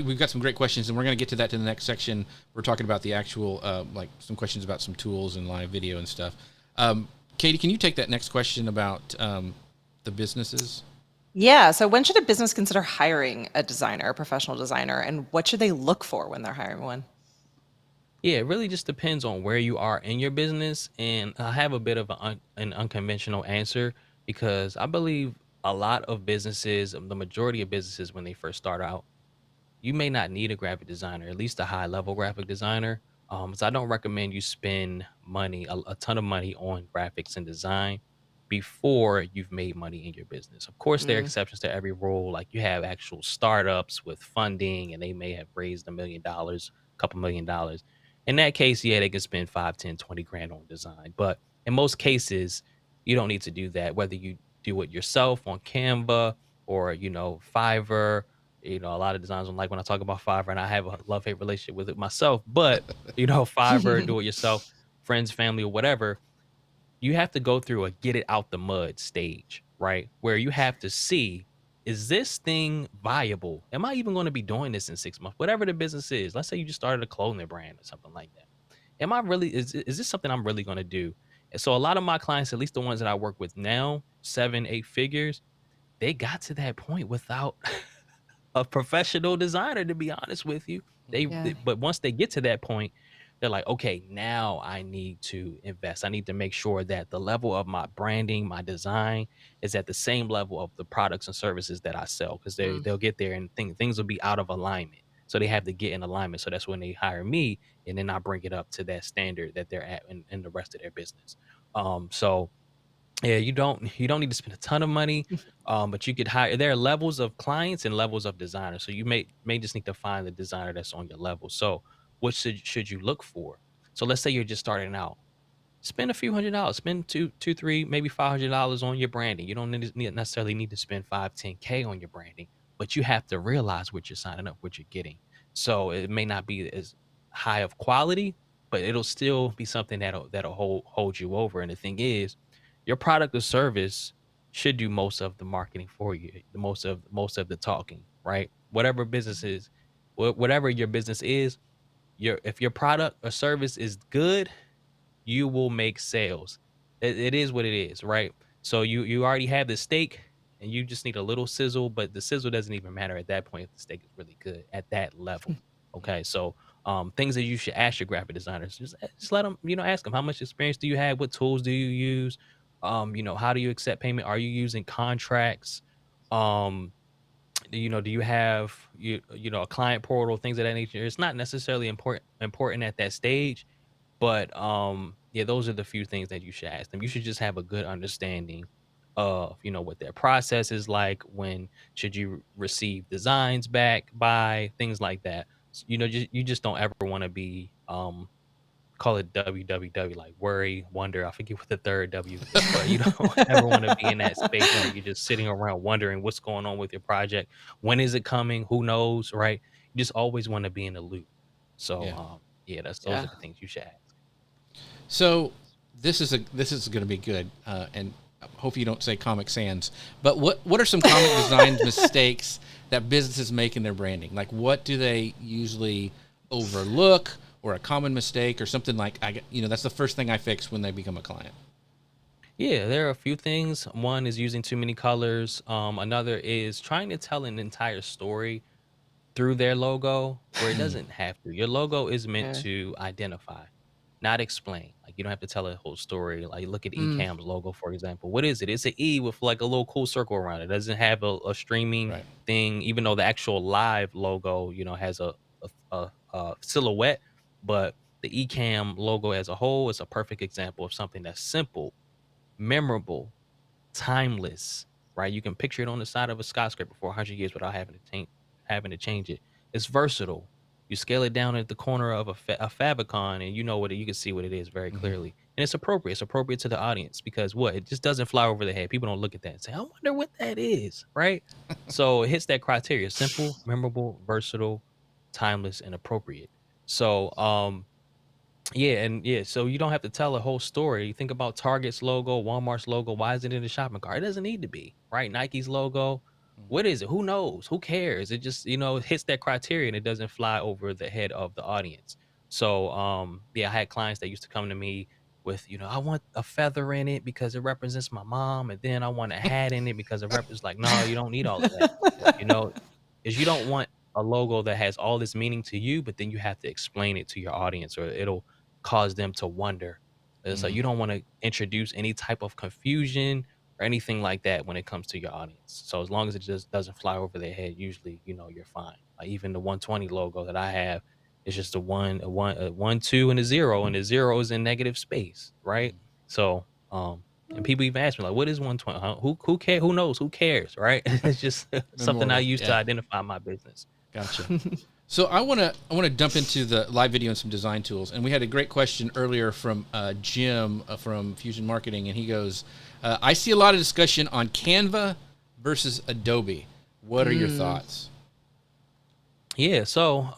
we've got some great questions, and we're going to get to that in the next section. We're talking about the actual, like some questions about some tools and live video and stuff. Katie, can you take that next question about the businesses? Yeah. So when should a business consider hiring a designer, a professional designer, and what should they look for when they're hiring one? Yeah, it really just depends on where you are in your business. And I have a bit of an unconventional answer, because I believe a lot of businesses, the majority of businesses, when they first start out, you may not need a graphic designer, at least a high level graphic designer. So I don't recommend you spend a ton of money on graphics and design before you've made money in your business. Of course, there are Mm, exceptions to every rule. Like, you have actual startups with funding, and they may have raised $1 million, couple $1 million. In that case, yeah, they can spend 5, 10, 20 grand on design. But in most cases, you don't need to do that, whether you do it yourself on Canva or, Fiverr. A lot of designers don't like when I talk about Fiverr, and I have a love-hate relationship with it myself. But, Fiverr, do it yourself, friends, family, or whatever, you have to go through a get it out the mud stage, right? Where you have to see, is this thing viable? Am I even going to be doing this in 6 months? Whatever the business is. Let's say you just started a clothing brand or something like that. Is this something I'm really going to do? And so a lot of my clients, at least the ones that I work with now, 7, 8 figures, they got to that point without a professional designer, to be honest with you. yeah. But once they get to that point, they're like, okay, now I need to invest. I need to make sure that the level of my branding, my design, is at the same level of the products and services that I sell, because Mm, they'll get there and things will be out of alignment. So they have to get in alignment. So that's when they hire me, and then I bring it up to that standard that they're at in the rest of their business. So yeah, you don't need to spend a ton of money, but you could hire. There are levels of clients and levels of designers, so you may just need to find the designer that's on your level. So what should you look for? So let's say you're just starting out. Spend a few $100. Spend two, three, maybe $500 on your branding. You don't necessarily need to spend 5, 10K on your branding, but you have to realize what you're signing up, what you're getting. So it may not be as high of quality, but it'll still be something that'll hold you over. And the thing is, your product or service should do most of the marketing for you, the most of the talking, right? Whatever business is, whatever your business is, if your product or service is good, you will make sales. It is what it is, right? So you already have the steak, and you just need a little sizzle, but the sizzle doesn't even matter at that point if the steak is really good at that level. Okay, so things that you should ask your graphic designers, just let them, ask them, how much experience do you have? What tools do you use? How do you accept payment? Are you using contracts? Um, do you have a client portal, things of that nature? It's not necessarily important at that stage, but yeah, those are the few things that you should ask them. You should just have a good understanding of, what their process is like, when should you receive designs back by, things like that. You just don't ever want to be call it WWW, like worry, wonder. I forget what the third W is, but you don't ever want to be in that space where you're just sitting around wondering what's going on with your project. When is it coming? Who knows, right? You just always want to be in the loop. So, Yeah. yeah, those Yeah. are the things you should ask. So this is going to be good, and hope you don't say Comic Sans. But what are some comic design mistakes that businesses make in their branding? Like, what do they usually overlook, or a common mistake, or something like, that's the first thing I fix when they become a client. Yeah, there are a few things. One is using too many colors. Another is trying to tell an entire story through their logo where it doesn't have to. Your logo is meant Yeah. to identify, not explain. Like you don't have to tell a whole story. Like look at Mm. Ecamm's logo, for example. What is it? It's an E with like a little cool circle around it. It doesn't have a streaming Right. thing, even though the actual live logo, has a silhouette. But the Ecamm logo as a whole is a perfect example of something that's simple, memorable, timeless, right? You can picture it on the side of a skyscraper for 100 years without having to change it. It's versatile. You scale it down at the corner of a favicon, and you know what you can see what it is very Mm-hmm. clearly. And it's appropriate. It's appropriate to the audience because what it just doesn't fly over the head. People don't look at that and say, "I wonder what that is," right? So it hits that criteria: simple, memorable, versatile, timeless, and appropriate. So, yeah, and yeah, so you don't have to tell a whole story. You think about Target's logo, Walmart's logo. Why is it in the shopping cart? It doesn't need to be, right? Nike's logo. What is it? Who knows? Who cares? It just, it hits that criteria and it doesn't fly over the head of the audience. So, yeah, I had clients that used to come to me with, I want a feather in it because it represents my mom, and then I want a hat in it because it represents like, no, you don't need all of that. You know, is you don't want a logo that has all this meaning to you, but then you have to explain it to your audience or it'll cause them to wonder. So Mm-hmm. you don't want to introduce any type of confusion or anything like that when it comes to your audience. So as long as it just doesn't fly over their head, usually you're fine. Like even the 120 logo that I have is just a one, two, and a zero, and the zero is in negative space, right? So and people even ask me like, "What is 120? Huh? Who care? Who knows? Who cares?" Right? It's just something I Memorial. use to Yeah. identify my business. Gotcha. So I wanna dump into the live video and some design tools. And we had a great question earlier from Jim from Fusion Marketing, and he goes, "I see a lot of discussion on Canva versus Adobe. What are your Mm. thoughts?" Yeah. So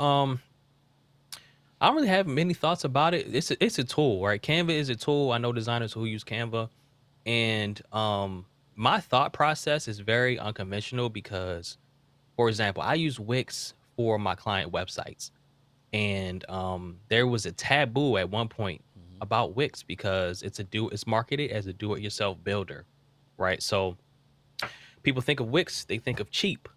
I don't really have many thoughts about it. It's a tool, right? Canva is a tool. I know designers who use Canva, and my thought process is very unconventional because, for example, I use Wix for my client websites, and there was a taboo at one point Mm-hmm. about Wix because it's marketed as a do-it-yourself builder, right? So people think of Wix, they think of cheap,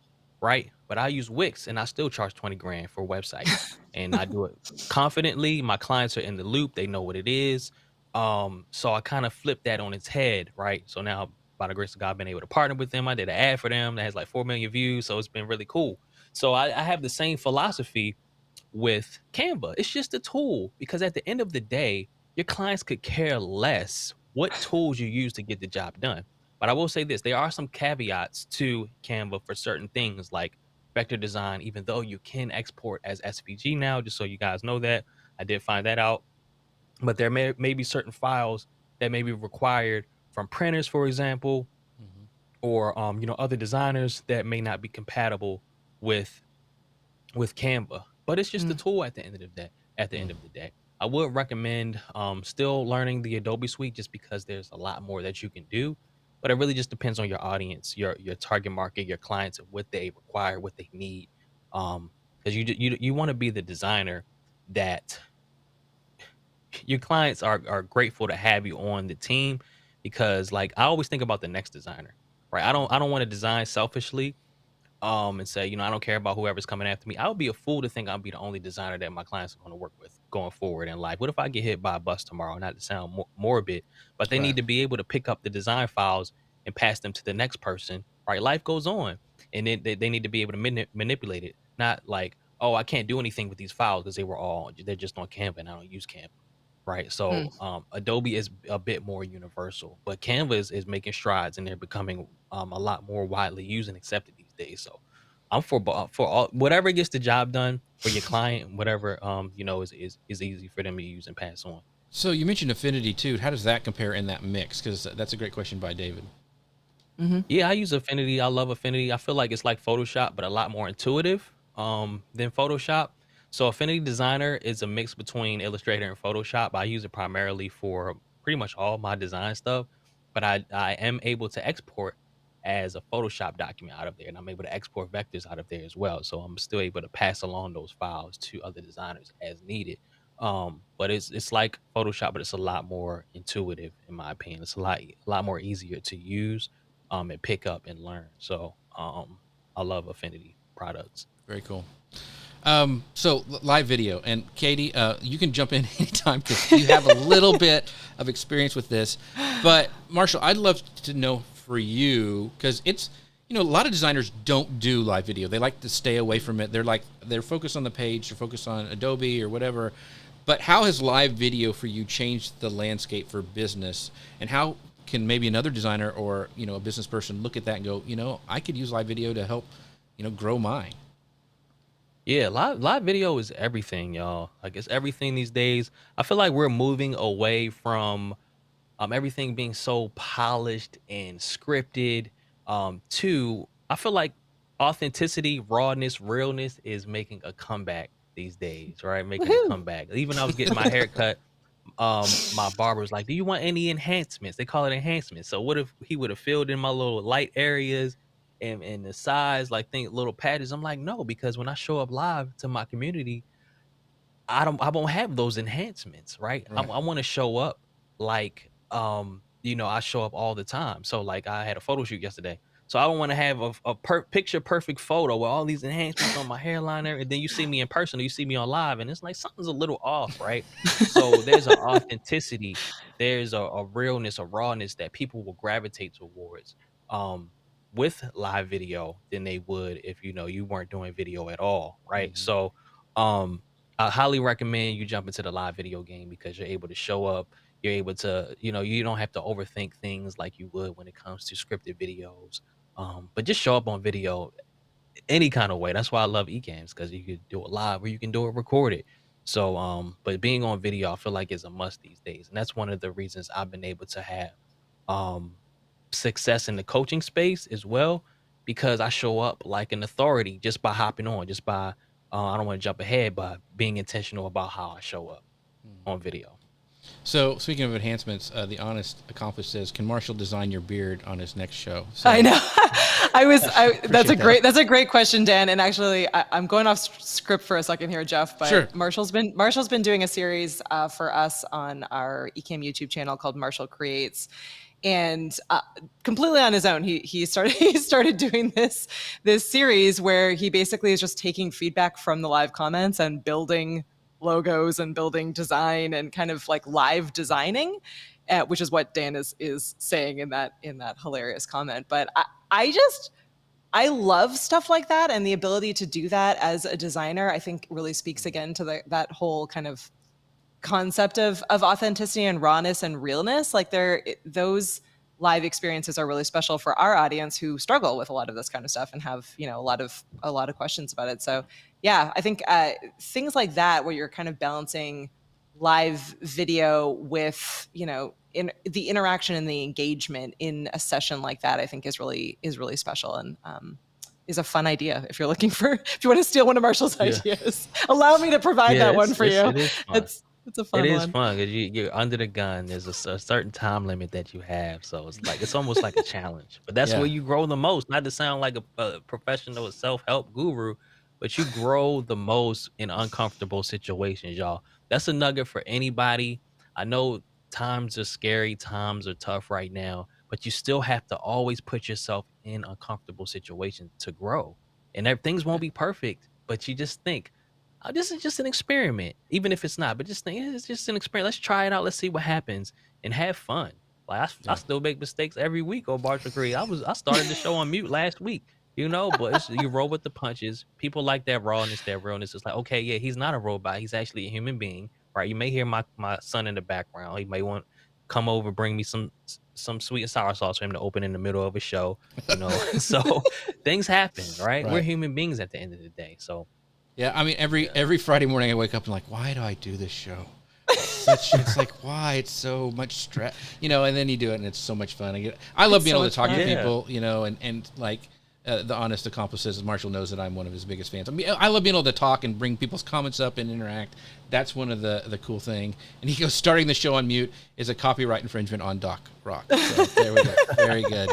right? But I use Wix and I still charge 20 grand for a website. And I do it confidently. My clients are in the loop, they know what it is. So I kind of flipped that on its head, right? So now, by the grace of God, I've been able to partner with them. I did an ad for them that has like 4 million views. So it's been really cool. So I have the same philosophy with Canva. It's just a tool because at the end of the day, your clients could care less what tools you use to get the job done. But I will say this, there are some caveats to Canva for certain things like vector design, even though you can export as SVG now, just so you guys know that. I did find that out. But there may be certain files that may be required from printers, for example, Mm-hmm. or other designers that may not be compatible with Canva, but it's just a Mm. tool at the end of the day. At the end of the day, I would recommend still learning the Adobe suite just because there's a lot more that you can do. But it really just depends on your audience, your target market, your clients, and what they require, what they need. Because you want to be the designer that your clients are grateful to have you on the team. Because like I always think about the next designer, right? I don't want to design selfishly and say, I don't care about whoever's coming after me. I would be a fool to think I'll be the only designer that my clients are going to work with going forward in life. What if I get hit by a bus tomorrow? Not to sound morbid, but they Right. need to be able to pick up the design files and pass them to the next person. Right? Life goes on, and then they need to be able to manipulate it. Not like, oh, I can't do anything with these files because they're just on Canva and I don't use Canva. Right. Mm. So Adobe is a bit more universal, but Canva is making strides and they're becoming a lot more widely used and accepted these days. So I'm for all whatever gets the job done for your client, whatever is easy for them to use and pass on. So you mentioned Affinity too. How does that compare in that mix? Because that's a great question by David. Mhm. Yeah, I use Affinity. I love Affinity. I feel like it's like Photoshop, but a lot more intuitive than Photoshop. So Affinity Designer is a mix between Illustrator and Photoshop. I use it primarily for pretty much all my design stuff, but I am able to export as a Photoshop document out of there, and I'm able to export vectors out of there as well. So I'm still able to pass along those files to other designers as needed. But it's like Photoshop, but it's a lot more intuitive in my opinion. It's a lot more easier to use and pick up and learn. So I love Affinity products. Very cool. So live video, and Katie, you can jump in anytime because you have a little bit of experience with this. But Marshall, I'd love to know for you, because it's, a lot of designers don't do live video. They like to stay away from it. They're focused on the page, they're focused on Adobe or whatever. But how has live video for you changed the landscape for business, and how can maybe another designer or, a business person look at that and go, I could use live video to help, grow mine? Yeah, live video is everything, y'all. Like it's everything these days. I feel like we're moving away from everything being so polished and scripted to I feel like authenticity, rawness, realness is making a comeback these days, right? Making a Woohoo! comeback. Even I was getting my hair cut. My barber was like, "Do you want any enhancements?" They call it enhancements. So what if he would have filled in my little light areas and the size, like think little patches? I'm like, no, because when I show up live to my community, I won't have those enhancements, right? I, Right. I want to show up like I show up all the time. So like I had a photo shoot yesterday. So I don't want to have a picture perfect photo with all these enhancements on my hairline and then you see me in person or you see me on live and it's like something's a little off, right? So there's an authenticity, there's a realness, a rawness that people will gravitate towards with live video than they would if you weren't doing video at all, right? Mhm. So um I highly recommend you jump into the live video game because you're able to show up. You're able to, you don't have to overthink things like you would when it comes to scripted videos. But just show up on video any kind of way. That's why I love eCams because you could do it live or you can do it recorded. So, but being on video, I feel like is a must these days, and that's one of the reasons I've been able to have um success in the coaching space as well because I show up like an authority just by hopping on, just by I don't want to jump ahead, but being intentional about how I show up Mhm. on video. So speaking of enhancements, the Honest Accomplice says, "Can Marshall design your beard on his next show?" I So know. That's a appreciate that. that's a great question, Dan. And actually, I'm going off script for a second here, Jeff. Sure. But Marshall's been doing a series for us on our Ecamm YouTube channel called Marshall Creates, and completely on his own, he started he started doing this series where he basically is just taking feedback from the live comments and building logos and building design and kind of like live designing, which is what Dan is saying in that hilarious comment. But I love stuff like that, and the ability to do that as a designer, I think really speaks again to that whole kind of concept of authenticity and rawness and realness. Like those live experiences are really special for our audience who struggle with a lot of this kind of stuff and have a lot of questions about it. So yeah, I think things like that where you're kind of balancing live video with in the interaction and the engagement in a session like that, I think is really special and is a fun idea if you want to steal one of Marshall's Yeah, ideas. Allow me to provide yeah, that one for you. it is fun. It's a It fun is one. fun because you're under the gun. There's a certain time limit that you have, so it's almost like a challenge. But that's where Yeah. you grow the most. Not to sound like a professional self help guru, but you grow the most in uncomfortable situations, y'all. That's a nugget for anybody. I know times are scary, times are tough right now, but you still have to always put yourself in uncomfortable situations to grow. And things won't be perfect, but you just think this is just an experiment, even if it's not. But just think it's just an experiment. Let's try it out. Let's see what happens and have fun. Like I Yeah. still make mistakes every week on Marshall Creed. I started the show on mute last week, but you roll with the punches. People like that rawness, that realness. It's like, okay, yeah, he's not a robot. He's actually a human being, right? You may hear my son in the background. He may want come over, bring me some sweet and sour sauce for him to open in the middle of a show. So things happen, right? We're Right. human beings at the end of the day. So Yeah. I mean, yeah. every Friday morning I wake up and like, why do I do this show? It's like, why? It's so much stress, and then you do it and it's so much fun. I love It's being so able much to talk to fun. Yeah. people, and like the Honest Accomplice says, Marshall knows that I'm one of his biggest fans. I mean, I love being able to talk and bring people's comments up and interact. That's one of the cool thing. And he goes, starting the show on mute is a copyright infringement on Doc Rock. So there we go. Very good.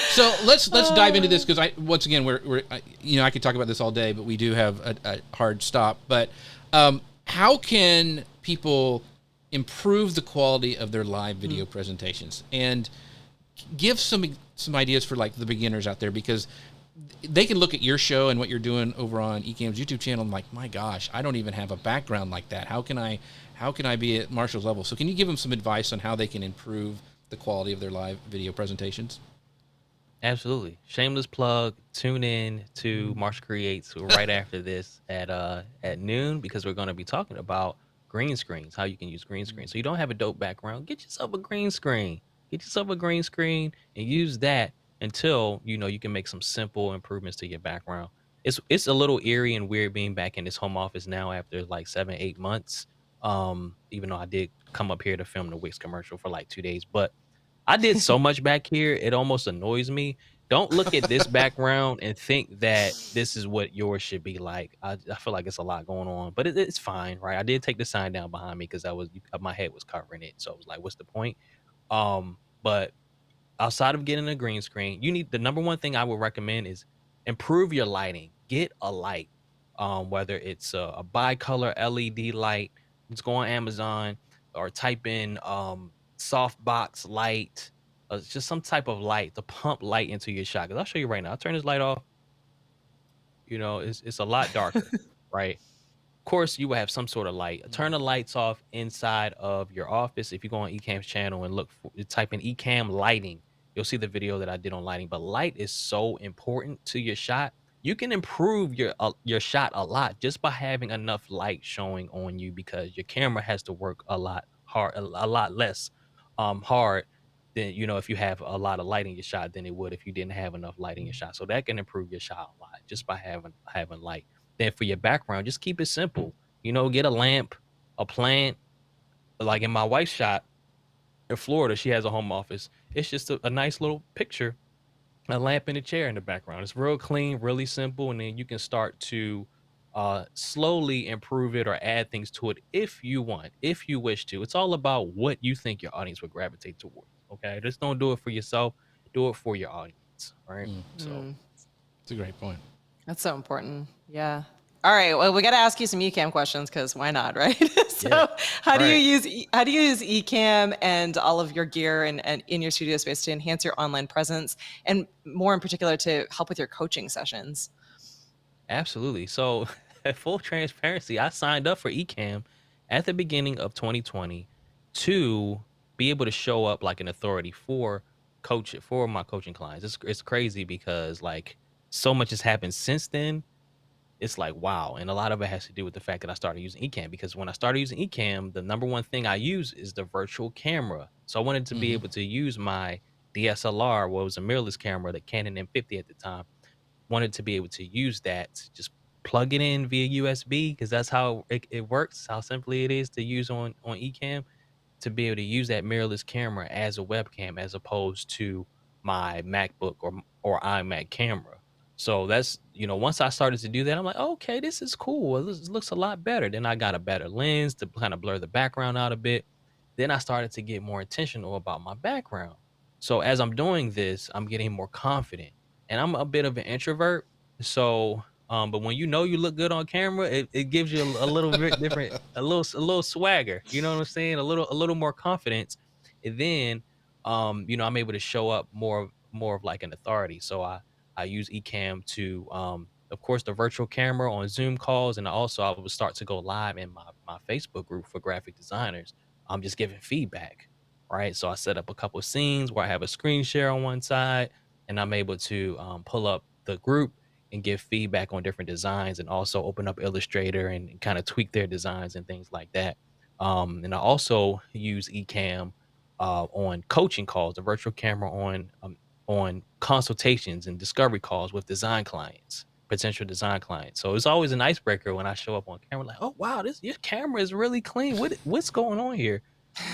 So let's dive into this, because once again I could talk about this all day, but we do have a hard stop. But how can people improve the quality of their live video presentations, and give some ideas for like the beginners out there, because they can look at your show and what you're doing over on Ecamm's YouTube channel and like, my gosh, I don't even have a background like that. How can I be at Marshall's level? So can you give them some advice on how they can improve the quality of their live video presentations? Absolutely. Shameless plug. Tune in to Marshall Creates right after this at noon, because we're going to be talking about green screens, how you can use green screens. So you don't have a dope background, get yourself a green screen. Get yourself a green screen and use that until you can make some simple improvements to your background. It's a little eerie and weird being back in this home office now after like 7-8 months. Even though I did come up here to film the Wix commercial for like 2 days, but I did so much back here, it almost annoys me. Don't look at this background and think that this is what yours should be like. I feel like it's a lot going on, but it's fine, right? I did take the sign down behind me because my head was covering it, so I was like, "What's the point?" But outside of getting a green screen, the number one thing I would recommend is improve your lighting. Get a light, whether it's a bicolor LED light. Just go on Amazon or type in softbox light, just some type of light to pump light into your shot. Because I'll show you right now. I'll turn this light off. It's a lot darker, right? Of course, you will have some sort of light. Turn the lights off inside of your office. If you go on Ecamm's channel and type in Ecamm lighting, you'll see the video that I did on lighting. But light is so important to your shot. You can improve your shot a lot just by having enough light showing on you, because your camera has to work a lot hard, a lot less hard than if you have a lot of light in your shot than it would if you didn't have enough light in your shot. So that can improve your shot a lot just by having light. Then for your background, just keep it simple. Get a lamp, a plant. Like in my wife's shot in Florida, she has a home office. It's just a nice little picture, a lamp and a chair in the background. It's real clean, really simple, and then you can start to slowly improve it or add things to it if you want, if you wish to. It's all about what you think your audience would gravitate towards. Okay, just don't do it for yourself. Do it for your audience. All right. So it's a great point. That's so important. Yeah. All right. Well, we got to ask you some Ecamm questions, because why not, right? So, Yeah. how do you use Ecamm and all of your gear and in your studio space to enhance your online presence, and more in particular to help with your coaching sessions? Absolutely. So, at full transparency, I signed up for Ecamm at the beginning of 2020 to be able to show up like an authority for my coaching clients. It's crazy because like so much has happened since then. It's like, wow. And a lot of it has to do with the fact that I started using Ecamm, because when I started using Ecamm, the number one thing I use is the virtual camera. So I wanted to be able to use my DSLR, what was a mirrorless camera, the Canon M50 at the time. Wanted to be able to use that, just plug it in via USB, because that's how it works, how simply it is to use on Ecamm, to be able to use that mirrorless camera as a webcam as opposed to my MacBook or iMac camera. So that's, once I started to do that, I'm like, okay, this is cool. This looks a lot better. Then I got a better lens to kind of blur the background out a bit. Then I started to get more intentional about my background. So as I'm doing this, I'm getting more confident. And I'm a bit of an introvert. So, but when you look good on camera, it gives you a little bit different, a little swagger. You know what I'm saying? A little more confidence. And then, I'm able to show up more of like an authority. So I use Ecamm to, of course, the virtual camera on Zoom calls, and also I would start to go live in my Facebook group for graphic designers. I'm just giving feedback, right? So I set up a couple of scenes where I have a screen share on one side, and I'm able to pull up the group and give feedback on different designs, and also open up Illustrator and kind of tweak their designs and things like that. And I also use Ecamm on coaching calls, the virtual camera on consultations and discovery calls with potential design clients. So it's always an icebreaker when I show up on camera, like, oh wow, your camera is really clean. What's going on here?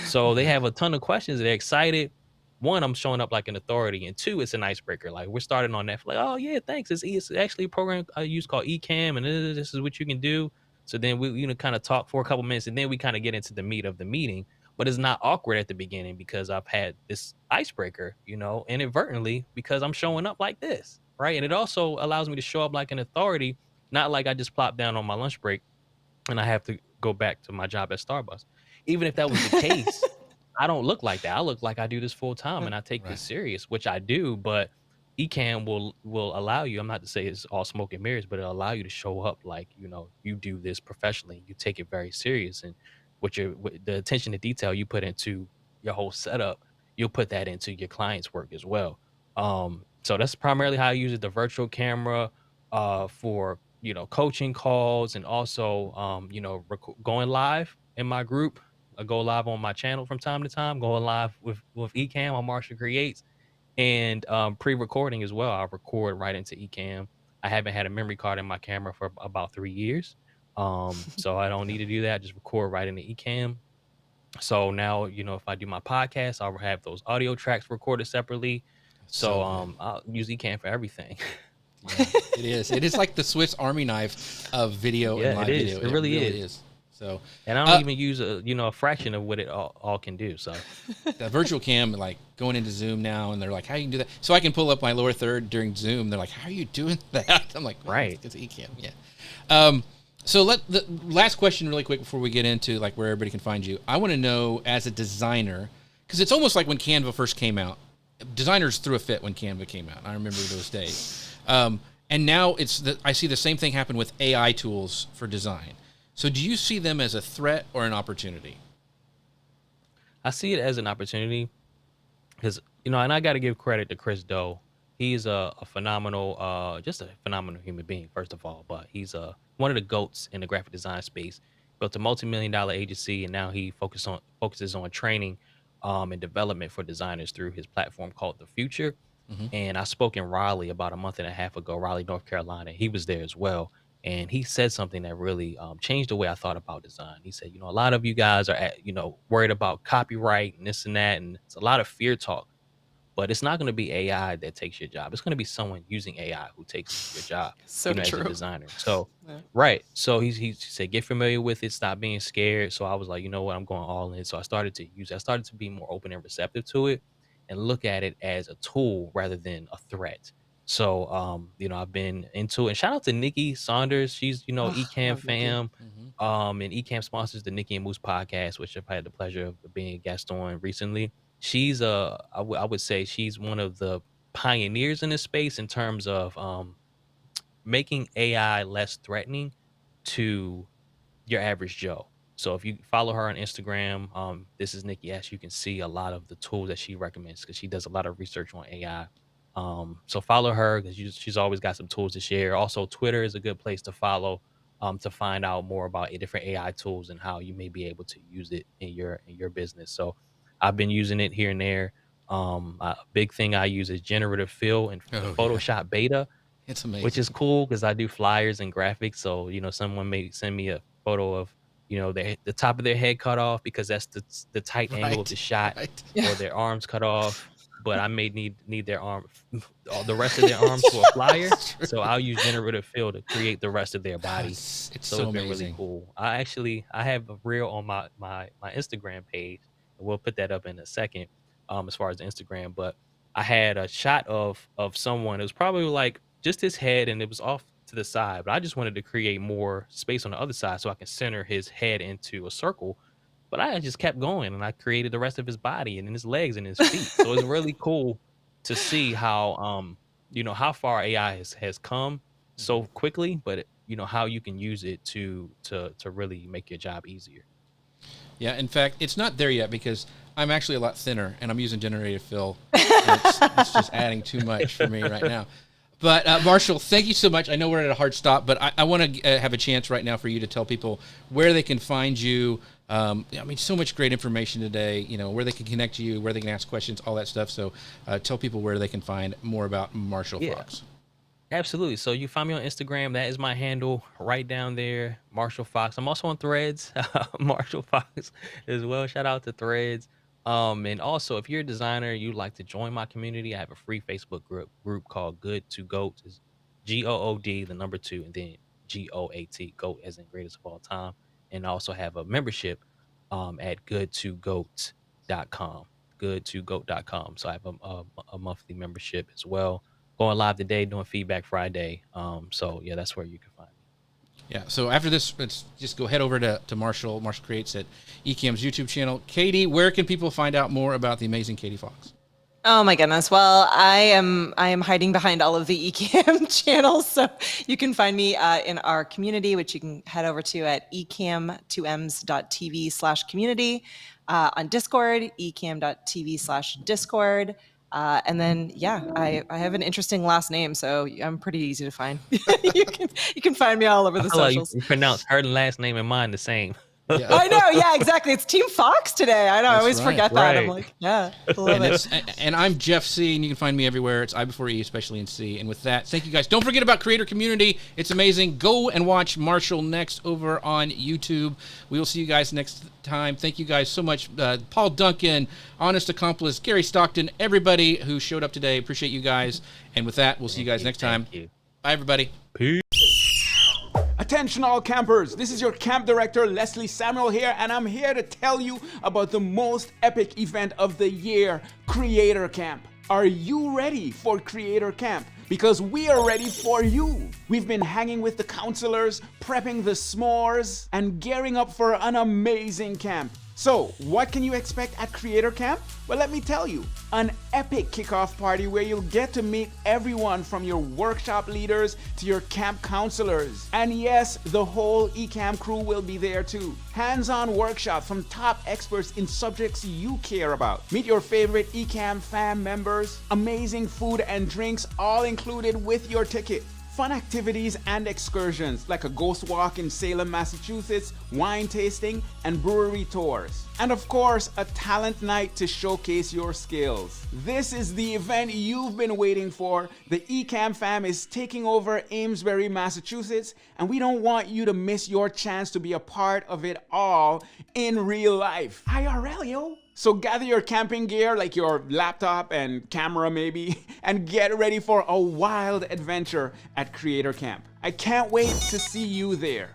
So they have a ton of questions. They're excited. One, I'm showing up like an authority, and two, it's an icebreaker. Like we're starting on Netflix. Oh yeah, thanks. It's actually a program I use called Ecamm, and this is what you can do. So then we kind of talk for a couple minutes, and then we kind of get into the meat of the meeting. but it's not awkward at the beginning because I've had this icebreaker, inadvertently because I'm showing up like this, right? And it also allows me to show up like an authority, not like I just plop down on my lunch break and I have to go back to my job at Starbucks. Even if that was the case, I don't look like that. I look like I do this full time and I take Right. this serious, which I do, but Ecamm will allow you, I'm not to say it's all smoke and mirrors, but it'll allow you to show up like, you do this professionally. You take it very serious, and with the attention to detail you put into your whole setup, you'll put that into your client's work as well. So that's primarily how I use it, the virtual camera for coaching calls, and also going live in my group. I go live on my channel from time to time, going live with Ecamm on Marshall Creates, and pre-recording as well. I record right into Ecamm. I haven't had a memory card in my camera for about 3 years, so I don't need to do that. Just record right into Ecamm. So now, if I do my podcast, I'll have those audio tracks recorded separately. So So good. I'll use Ecamm for everything. Yeah, it is. It is like the Swiss Army knife of video and Yeah, it live is. video. It It really really is. is. So And I don't even use a fraction of what it all can do. So the virtual cam, like going into Zoom now, and they're like, "How you can do that?" So I can pull up my lower third during Zoom. They're like, "How are you doing that?" I'm like, "Man, right. it's Ecamm." Yeah. Um, so the last question, really quick, before we get into like where everybody can find you. I want to know, as a designer, because it's almost like when Canva first came out. Designers threw a fit when Canva came out. I remember those days. And now I see the same thing happen with AI tools for design. So do you see them as a threat or an opportunity? I see it as an opportunity because, and I got to give credit to Chris Doe. He's a phenomenal, just a phenomenal human being, first of all. But he's one of the goats in the graphic design space. Built a multi-million-dollar agency, and now he focuses on training and development for designers through his platform called The Future. Mm-hmm. And I spoke in Raleigh about a month and a half ago, Raleigh, North Carolina. He was there as well. And he said something that really changed the way I thought about design. He said, a lot of you guys are, worried about copyright and this and that. And it's a lot of fear talk, but it's not going to be AI that takes your job. It's going to be someone using AI who takes your job, So as a true. designer. So, Yeah. right. So he said, get familiar with it. Stop being scared. So I was like, you know what? I'm going all in. So I started to be more open and receptive to it and look at it as a tool rather than a threat. So, I've been into it. And shout out to Nikki Saunders. She's, Oh, I Ecamm love Nikki. fam. Mm-hmm. And Ecamm sponsors the Nikki and Moose podcast, which I've had the pleasure of being a guest on recently. She's I would say she's one of the pioneers in this space in terms of making AI less threatening to your average Joe. So if you follow her on Instagram, this is Nikki S, you can see a lot of the tools that she recommends because she does a lot of research on AI. So follow her because she's always got some tools to share. Also, Twitter is a good place to follow to find out more about different AI tools and how you may be able to use it in your business. So I've been using it here and there. A big thing I use is generative fill and the Oh yeah, Photoshop beta, it's which amazing. is cool because I do flyers and graphics. So, someone may send me a photo of, the top of their head cut off because that's the tight angle of Right, the shot, right. Yeah. or their arms cut off. But I may need their arm, all the rest of their arms for a flyer. It's true. So I'll use generative fill to create the rest of their body. It's So so it's been really amazing. cool. I have a reel on my Instagram page, and we'll put that up in a second. As far as the Instagram, but I had a shot of someone. It was probably like just his head, and it was off to the side. But I just wanted to create more space on the other side so I can center his head into a circle. But I just kept going, and I created the rest of his body and his legs and his feet. So it's really cool to see how how far AI has come Mhm. so quickly, but how you can use it to really make your job easier. Yeah, in fact, it's not there yet because I'm actually a lot thinner and I'm using generative fill. And it's just adding too much for me right now. But Marshall, thank you so much. I know we're at a hard stop, but I want to have a chance right now for you to tell people where they can find you. I mean, so much great information today. Where they can connect to you, where they can ask questions, all that stuff. So tell people where they can find more about Marshall Yeah. Fox. Absolutely. So you find me on Instagram. That is my handle right down there, Marshall Fox. I'm also on Threads, Marshall Fox as well. Shout out to Threads. And also, if you're a designer, you'd like to join my community, I have a free Facebook group called Good to Goat. Is GOOD, the number two, and then GOAT, Goat as in greatest of all time. And I also have a membership. at goodtogoat.com. Goodtogoat.com. So I have a monthly membership as well. Going live today, doing Feedback Friday. So yeah, that's where you can find me. Yeah, so after this, let's just go head over to Marshall Creates at Ecamm's YouTube channel. Katie, where can people find out more about the amazing Katie Fox? Oh my goodness. Well, I am hiding behind all of the Ecamm channels, so you can find me in our community, which you can head over to at ecam2ms.tv/community, on Discord, ecam.tv/discord. And then, yeah, I have an interesting last name, so I'm pretty easy to find. you can find me all over I the feel like socials. you pronounce her last name and mine the same. Yeah. I know, yeah, exactly. It's Team Fox today. I know. I That's always right. forget that. I'm Right. like, yeah, I love it. And I'm Jeff C, and you can find me everywhere. It's I before E, especially in C. And with that, thank you guys. Don't forget about Creator Community. It's amazing. Go and watch Marshall next over on YouTube. We will see you guys next time. Thank you guys so much. Paul Duncan, Honest Accomplice, Gary Stockton, everybody who showed up today. Appreciate you guys. And with that, we'll see you guys next time. Thank you. Bye, everybody. Peace. Attention all campers, this is your camp director Leslie Samuel here, and I'm here to tell you about the most epic event of the year, Creator Camp. Are you ready for Creator Camp? Because we are ready for you. We've been hanging with the counselors, prepping the s'mores, and gearing up for an amazing camp. So, what can you expect at Creator Camp? Well, let me tell you, an epic kickoff party where you'll get to meet everyone from your workshop leaders to your camp counselors. And yes, the whole Ecamm crew will be there too. Hands-on workshops from top experts in subjects you care about. Meet your favorite Ecamm fam members, amazing food and drinks all included with your ticket. Fun activities and excursions like a ghost walk in Salem, Massachusetts, wine tasting, and brewery tours. And of course, a talent night to showcase your skills. This is the event you've been waiting for. The Ecamm fam is taking over Amesbury, Massachusetts, and we don't want you to miss your chance to be a part of it all in real life. IRL, yo! So gather your camping gear, like your laptop and camera maybe, and get ready for a wild adventure at Creator Camp. I can't wait to see you there.